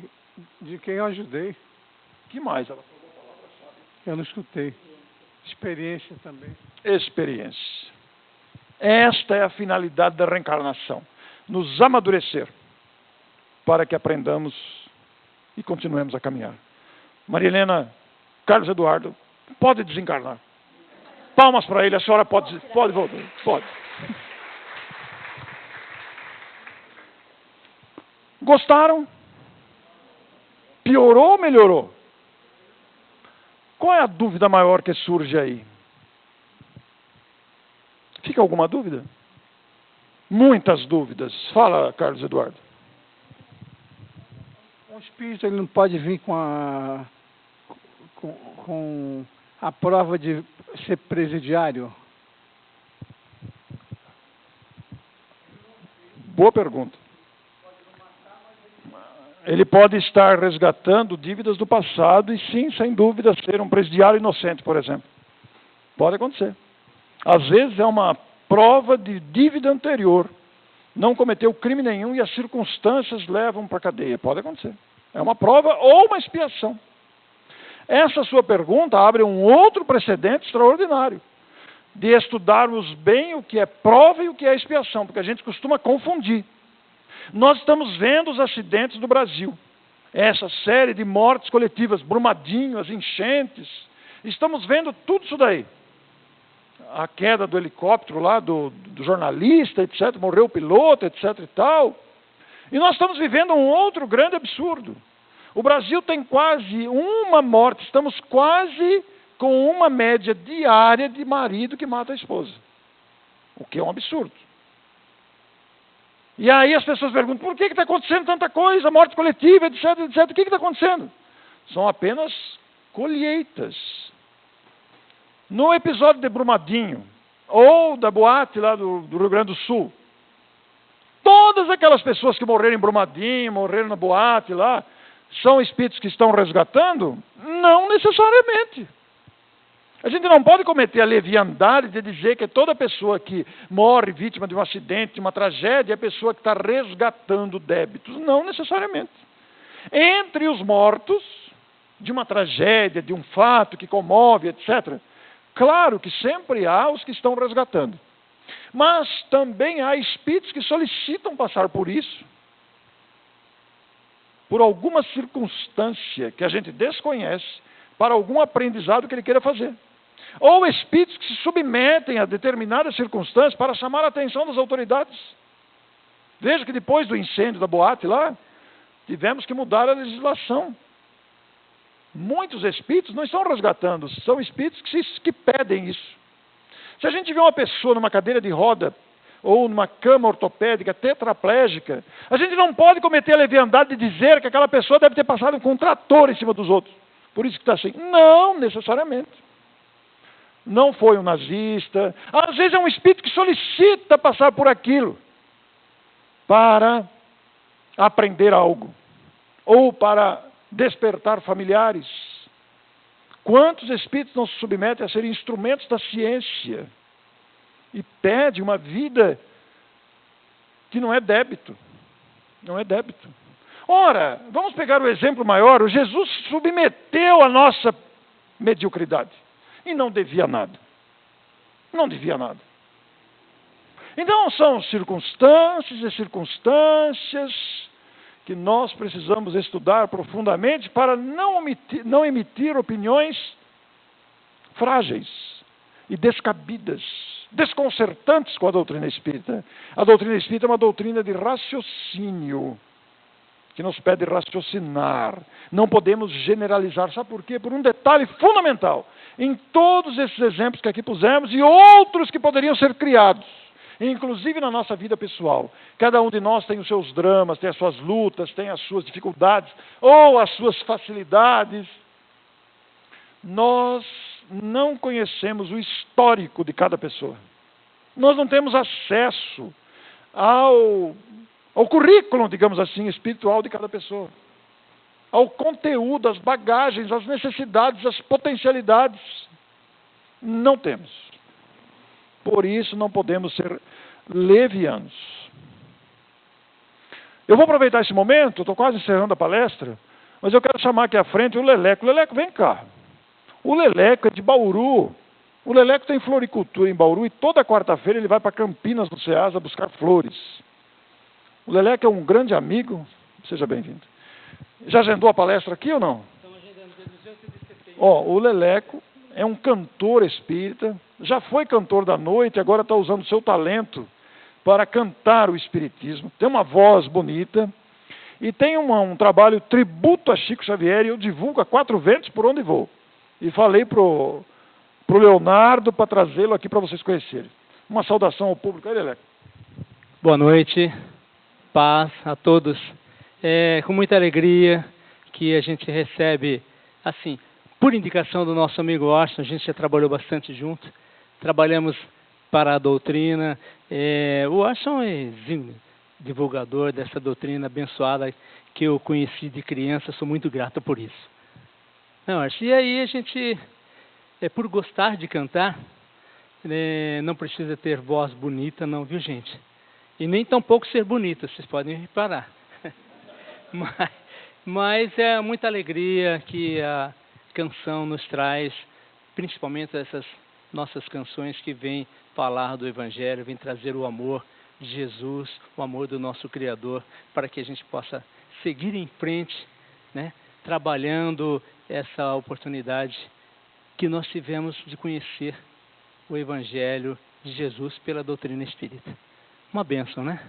eu ajudei. Que mais? Eu não escutei. Experiência também. Experiência. Esta é a finalidade da reencarnação. Nos amadurecer para que aprendamos e continuemos a caminhar. Maria Helena, Carlos Eduardo, pode desencarnar. Palmas para ele, a senhora pode voltar. Pode. Gostaram? Piorou ou melhorou? Qual é a dúvida maior que surge aí? Fica alguma dúvida? Muitas dúvidas. Fala, Carlos Eduardo. O espírito ele não pode vir com a prova de ser presidiário? Boa pergunta. Ele pode estar resgatando dívidas do passado e sim, sem dúvida, ser um presidiário inocente, por exemplo. Pode acontecer. Às vezes é uma prova de dívida anterior. Não cometeu crime nenhum e as circunstâncias levam para a cadeia. Pode acontecer. É uma prova ou uma expiação. Essa sua pergunta abre um outro precedente extraordinário. De estudarmos bem o que é prova e o que é expiação, porque a gente costuma confundir. Nós estamos vendo os acidentes do Brasil. Essa série de mortes coletivas, Brumadinho, as enchentes. Estamos vendo tudo isso daí. A queda do helicóptero lá, do jornalista, etc. Morreu o piloto, etc. e tal. E nós estamos vivendo um outro grande absurdo. O Brasil tem quase uma morte. Estamos quase com uma média diária de marido que mata a esposa. O que é um absurdo. E aí as pessoas perguntam, por que está acontecendo tanta coisa, morte coletiva, etc, etc. O que está acontecendo? São apenas colheitas. No episódio de Brumadinho, ou da boate lá do Rio Grande do Sul, todas aquelas pessoas que morreram em Brumadinho, morreram na boate lá, são espíritos que estão resgatando? Não necessariamente. A gente não pode cometer a leviandade de dizer que toda pessoa que morre vítima de um acidente, de uma tragédia, é a pessoa que está resgatando débitos. Não necessariamente. Entre os mortos, de uma tragédia, de um fato que comove, etc., claro que sempre há os que estão resgatando. Mas também há espíritos que solicitam passar por isso, por alguma circunstância que a gente desconhece, para algum aprendizado que ele queira fazer. Ou espíritos que se submetem a determinadas circunstâncias para chamar a atenção das autoridades. Veja que depois do incêndio da boate lá, tivemos que mudar a legislação. Muitos espíritos não estão resgatando, são espíritos que pedem isso. Se a gente vê uma pessoa numa cadeira de roda, ou numa cama ortopédica tetraplégica, a gente não pode cometer a leviandade de dizer que aquela pessoa deve ter passado com um trator em cima dos outros. Por isso que está assim. Não, necessariamente. não foi um nazista. Às vezes é um espírito que solicita passar por aquilo para aprender algo ou para despertar familiares. Quantos espíritos não se submetem a serem instrumentos da ciência e pedem uma vida que não é débito? Não é débito. Ora, vamos pegar o exemplo maior. O Jesus se submeteu à nossa mediocridade e não devia nada. Não devia nada. Então são circunstâncias e circunstâncias que nós precisamos estudar profundamente para não emitir opiniões frágeis e descabidas, desconcertantes com a doutrina espírita. A doutrina espírita é uma doutrina de raciocínio, que nos pede raciocinar. Não podemos generalizar. Sabe por quê? Por um detalhe fundamental. Em todos esses exemplos que aqui pusemos e outros que poderiam ser criados, inclusive na nossa vida pessoal, cada um de nós tem os seus dramas, tem as suas lutas, tem as suas dificuldades ou as suas facilidades. Nós não conhecemos o histórico de cada pessoa. Nós não temos acesso ao currículo, digamos assim, espiritual de cada pessoa, ao conteúdo, às bagagens, às necessidades, às potencialidades. Não temos. Por isso não podemos ser levianos. Eu vou aproveitar esse momento, estou quase encerrando a palestra, mas eu quero chamar aqui à frente o Leleco. Leleco, vem cá. O Leleco é de Bauru. O Leleco tem floricultura em Bauru e toda quarta-feira ele vai para Campinas, no Ceasa, buscar flores. O Leleco é um grande amigo. Seja bem-vindo. Já agendou a palestra aqui ou não? Estamos agendando dia 18 de setembro. O Leleco é um cantor espírita, já foi cantor da noite, agora está usando o seu talento para cantar o espiritismo. Tem uma voz bonita e tem um trabalho tributo a Chico Xavier, e eu divulgo a 4 ventos por onde vou. E falei para o Leonardo para trazê-lo aqui para vocês conhecerem. Uma saudação ao público. Aí, Leleco. Boa noite, paz a todos. É com muita alegria que a gente recebe, assim, por indicação do nosso amigo Washington, a gente já trabalhou bastante junto, trabalhamos para a doutrina. O Washington é exímio divulgador dessa doutrina abençoada que eu conheci de criança, sou muito grato por isso. Não, e aí a gente, por gostar de cantar, não precisa ter voz bonita não, viu gente? E nem tampouco ser bonita, vocês podem reparar. Mas é muita alegria que a canção nos traz, principalmente essas nossas canções que vêm falar do Evangelho, vêm trazer o amor de Jesus, o amor do nosso Criador, para que a gente possa seguir em frente, né, trabalhando essa oportunidade que nós tivemos de conhecer o Evangelho de Jesus pela doutrina espírita. Uma bênção, né?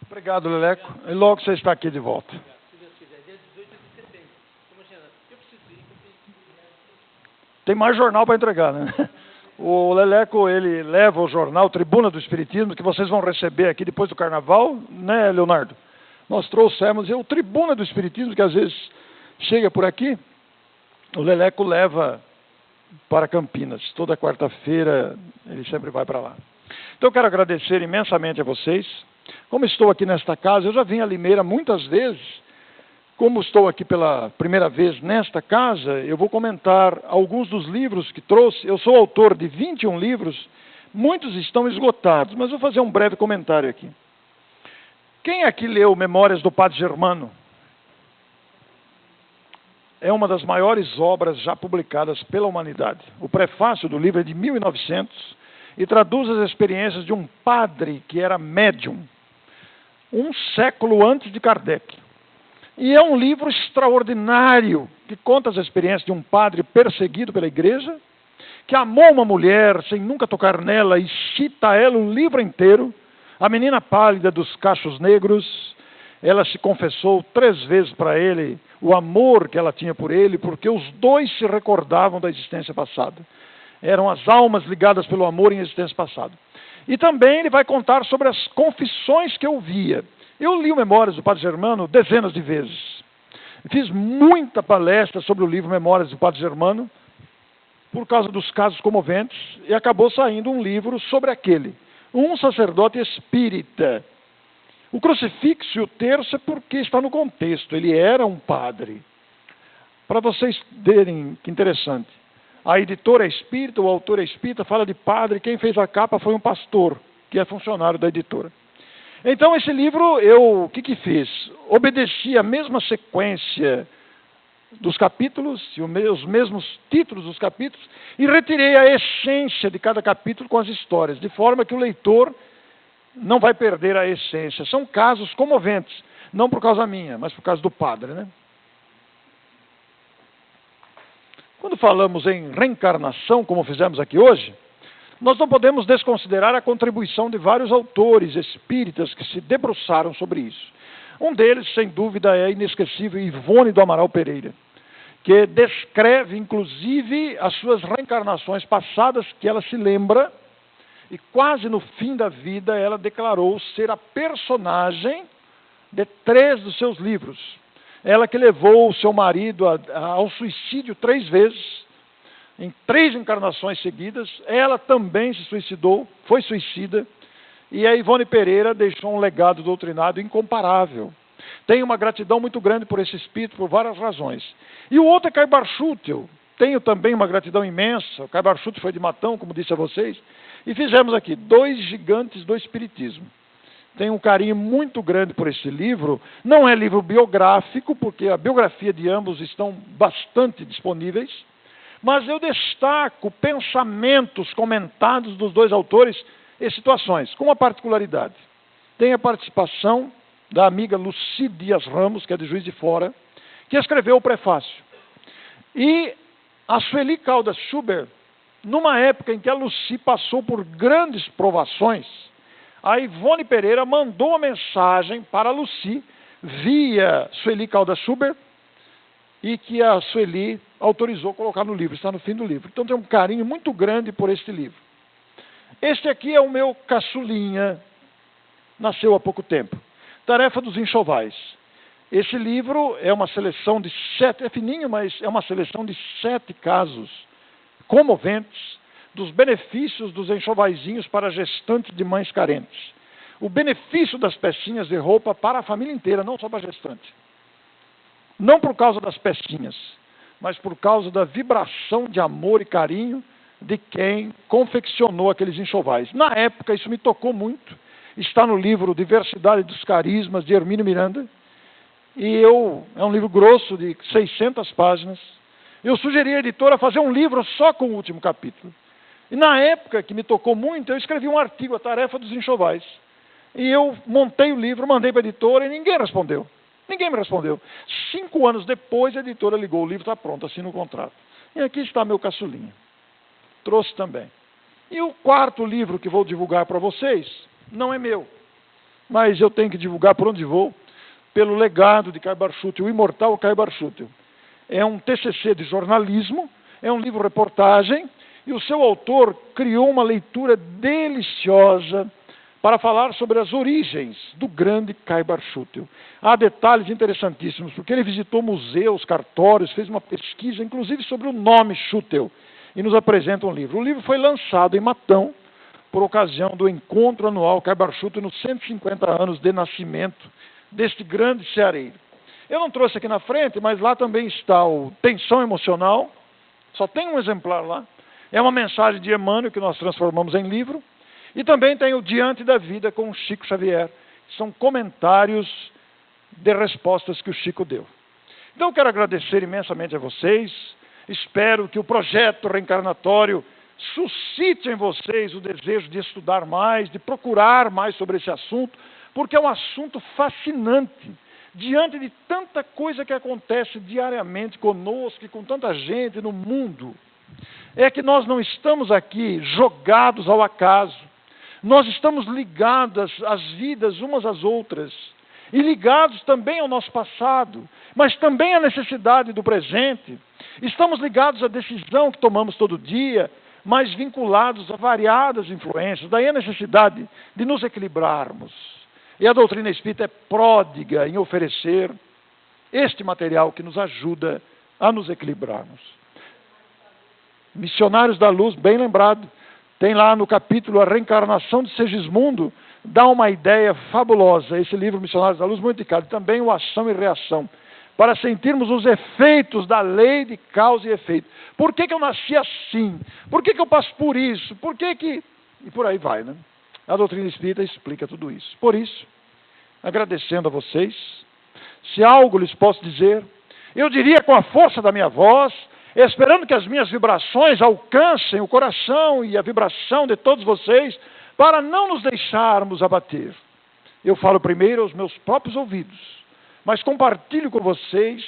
Obrigado, Leleco. E logo você está aqui de volta. Se Deus quiser, dia 18 de setembro. Eu preciso ir. Tem mais jornal para entregar, né? O Leleco, ele leva o jornal Tribuna do Espiritismo, que vocês vão receber aqui depois do Carnaval, né, Leonardo? Nós trouxemos o Tribuna do Espiritismo, que às vezes chega por aqui. O Leleco leva para Campinas. Toda quarta-feira ele sempre vai para lá. Então eu quero agradecer imensamente a vocês. Como estou aqui nesta casa, eu já vim a Limeira muitas vezes. Como estou aqui pela primeira vez nesta casa, eu vou comentar alguns dos livros que trouxe. Eu sou autor de 21 livros, muitos estão esgotados, mas vou fazer um breve comentário aqui. Quem aqui leu Memórias do Padre Germano? É uma das maiores obras já publicadas pela humanidade. O prefácio do livro é de 1900 e traduz as experiências de um padre que era médium, um século antes de Kardec. E é um livro extraordinário, que conta as experiências de um padre perseguido pela igreja, que amou uma mulher sem nunca tocar nela e cita ela um livro inteiro. A menina pálida dos cachos negros, ela se confessou 3 vezes para ele o amor que ela tinha por ele, porque os dois se recordavam da existência passada. Eram as almas ligadas pelo amor em existência passada. E também ele vai contar sobre as confissões que eu via. Eu li o Memórias do Padre Germano dezenas de vezes. Fiz muita palestra sobre o livro Memórias do Padre Germano. por causa dos casos comoventes, e acabou saindo um livro sobre aquele. Um sacerdote espírita. O crucifixo e o terço é porque está no contexto, ele era um padre. Para vocês verem que interessante, a editora é espírita, o autor é espírita, fala de padre, quem fez a capa foi um pastor, que é funcionário da editora. Então esse livro, o que fiz? Obedeci a mesma sequência dos capítulos, e os mesmos títulos dos capítulos, e retirei a essência de cada capítulo com as histórias, de forma que o leitor não vai perder a essência. São casos comoventes, não por causa minha, mas por causa do padre, né? Quando falamos em reencarnação, como fizemos aqui hoje, nós não podemos desconsiderar a contribuição de vários autores espíritas que se debruçaram sobre isso. Um deles, sem dúvida, é a inesquecível Ivone do Amaral Pereira, que descreve, inclusive, as suas reencarnações passadas, que ela se lembra, e quase no fim da vida ela declarou ser a personagem de 3 dos seus livros. Ela que levou o seu marido ao suicídio 3 vezes, em 3 encarnações seguidas. Ela também se suicidou, foi suicida, e a Ivone Pereira deixou um legado doutrinário incomparável. Tenho uma gratidão muito grande por esse espírito, por várias razões. E o outro é Caibar Schutel. Tenho também uma gratidão imensa. O Caibar Schutel foi de Matão, como disse a vocês. E fizemos aqui 2 gigantes do espiritismo. Tenho um carinho muito grande por esse livro. Não é livro biográfico, porque a biografia de ambos estão bastante disponíveis. Mas eu destaco pensamentos comentados dos 2 autores e situações, com uma particularidade. Tem a participação da amiga Lucy Dias Ramos, que é de Juiz de Fora, que escreveu o prefácio. E a Sueli Caldas Schubert, numa época em que a Lucy passou por grandes provações, a Ivone Pereira mandou uma mensagem para a Lucy, via Sueli Caldas Schubert, e que a Sueli autorizou colocar no livro, está no fim do livro. Então tem um carinho muito grande por este livro. Este aqui é o meu caçulinha, nasceu há pouco tempo. Tarefa dos Enxovais. Esse livro é uma seleção de 7, é fininho, mas é uma seleção de 7 casos comoventes dos benefícios dos enxovaizinhos para gestantes de mães carentes. O benefício das pecinhas de roupa para a família inteira, não só para a gestante. Não por causa das pecinhas, mas por causa da vibração de amor e carinho de quem confeccionou aqueles enxovais. Na época, isso me tocou muito. Está no livro Diversidade dos Carismas, de Hermínio Miranda. E é um livro grosso, de 600 páginas. Eu sugeri à editora fazer um livro só com o último capítulo. E na época que me tocou muito, eu escrevi um artigo, A Tarefa dos Enxovais. E eu montei o livro, mandei para a editora e ninguém respondeu. Ninguém me respondeu. 5 anos depois, a editora ligou, o livro está pronto, assina o contrato. E aqui está meu caçulinha. Trouxe também. E o 4º livro que vou divulgar para vocês, não é meu. Mas eu tenho que divulgar por onde vou, pelo legado de Caibar Schutel, o imortal Caibar Schutel. É um TCC de jornalismo, é um livro-reportagem, e o seu autor criou uma leitura deliciosa para falar sobre as origens do grande Caibar Schutel. Há detalhes interessantíssimos, porque ele visitou museus, cartórios, fez uma pesquisa, inclusive sobre o nome Schutel, e nos apresenta um livro. O livro foi lançado em Matão, por ocasião do encontro anual Caibar Schutel nos 150 anos de nascimento deste grande ceareiro. Eu não trouxe aqui na frente, mas lá também está o Tensão Emocional, só tem um exemplar lá. É uma mensagem de Emmanuel que nós transformamos em livro. E também tem o Diante da Vida com o Chico Xavier. São comentários de respostas que o Chico deu. Então eu quero agradecer imensamente a vocês. Espero que o projeto reencarnatório suscite em vocês o desejo de estudar mais, de procurar mais sobre esse assunto, porque é um assunto fascinante, diante de tanta coisa que acontece diariamente conosco e com tanta gente no mundo. É que nós não estamos aqui jogados ao acaso, nós estamos ligados às vidas umas às outras, e ligados também ao nosso passado, mas também à necessidade do presente. Estamos ligados à decisão que tomamos todo dia, mas vinculados a variadas influências. Daí a necessidade de nos equilibrarmos. E a doutrina espírita é pródiga em oferecer este material que nos ajuda a nos equilibrarmos. Missionários da Luz, bem lembrado. Tem lá no capítulo A Reencarnação de Segismundo, dá uma ideia fabulosa. Esse livro, Missionários da Luz, muito indicado. Também o Ação e Reação, para sentirmos os efeitos da lei de causa e efeito. Por que eu nasci assim? Por que eu passo por isso? Por que que... E por aí vai, né? A doutrina espírita explica tudo isso. Por isso, agradecendo a vocês, se algo lhes posso dizer, eu diria com a força da minha voz, esperando que as minhas vibrações alcancem o coração e a vibração de todos vocês, para não nos deixarmos abater. Eu falo primeiro aos meus próprios ouvidos, mas compartilho com vocês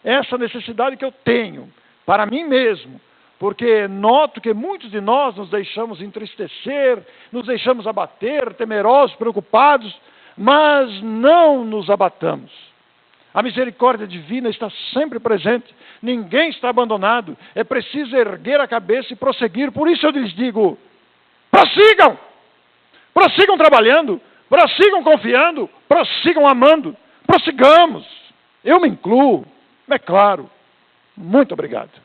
essa necessidade que eu tenho, para mim mesmo, porque noto que muitos de nós nos deixamos entristecer, nos deixamos abater, temerosos, preocupados, mas não nos abatamos. A misericórdia divina está sempre presente, ninguém está abandonado, é preciso erguer a cabeça e prosseguir. Por isso eu lhes digo, prossigam! Prossigam trabalhando, prossigam confiando, prossigam amando, prossigamos. Eu me incluo, é claro. Muito obrigado.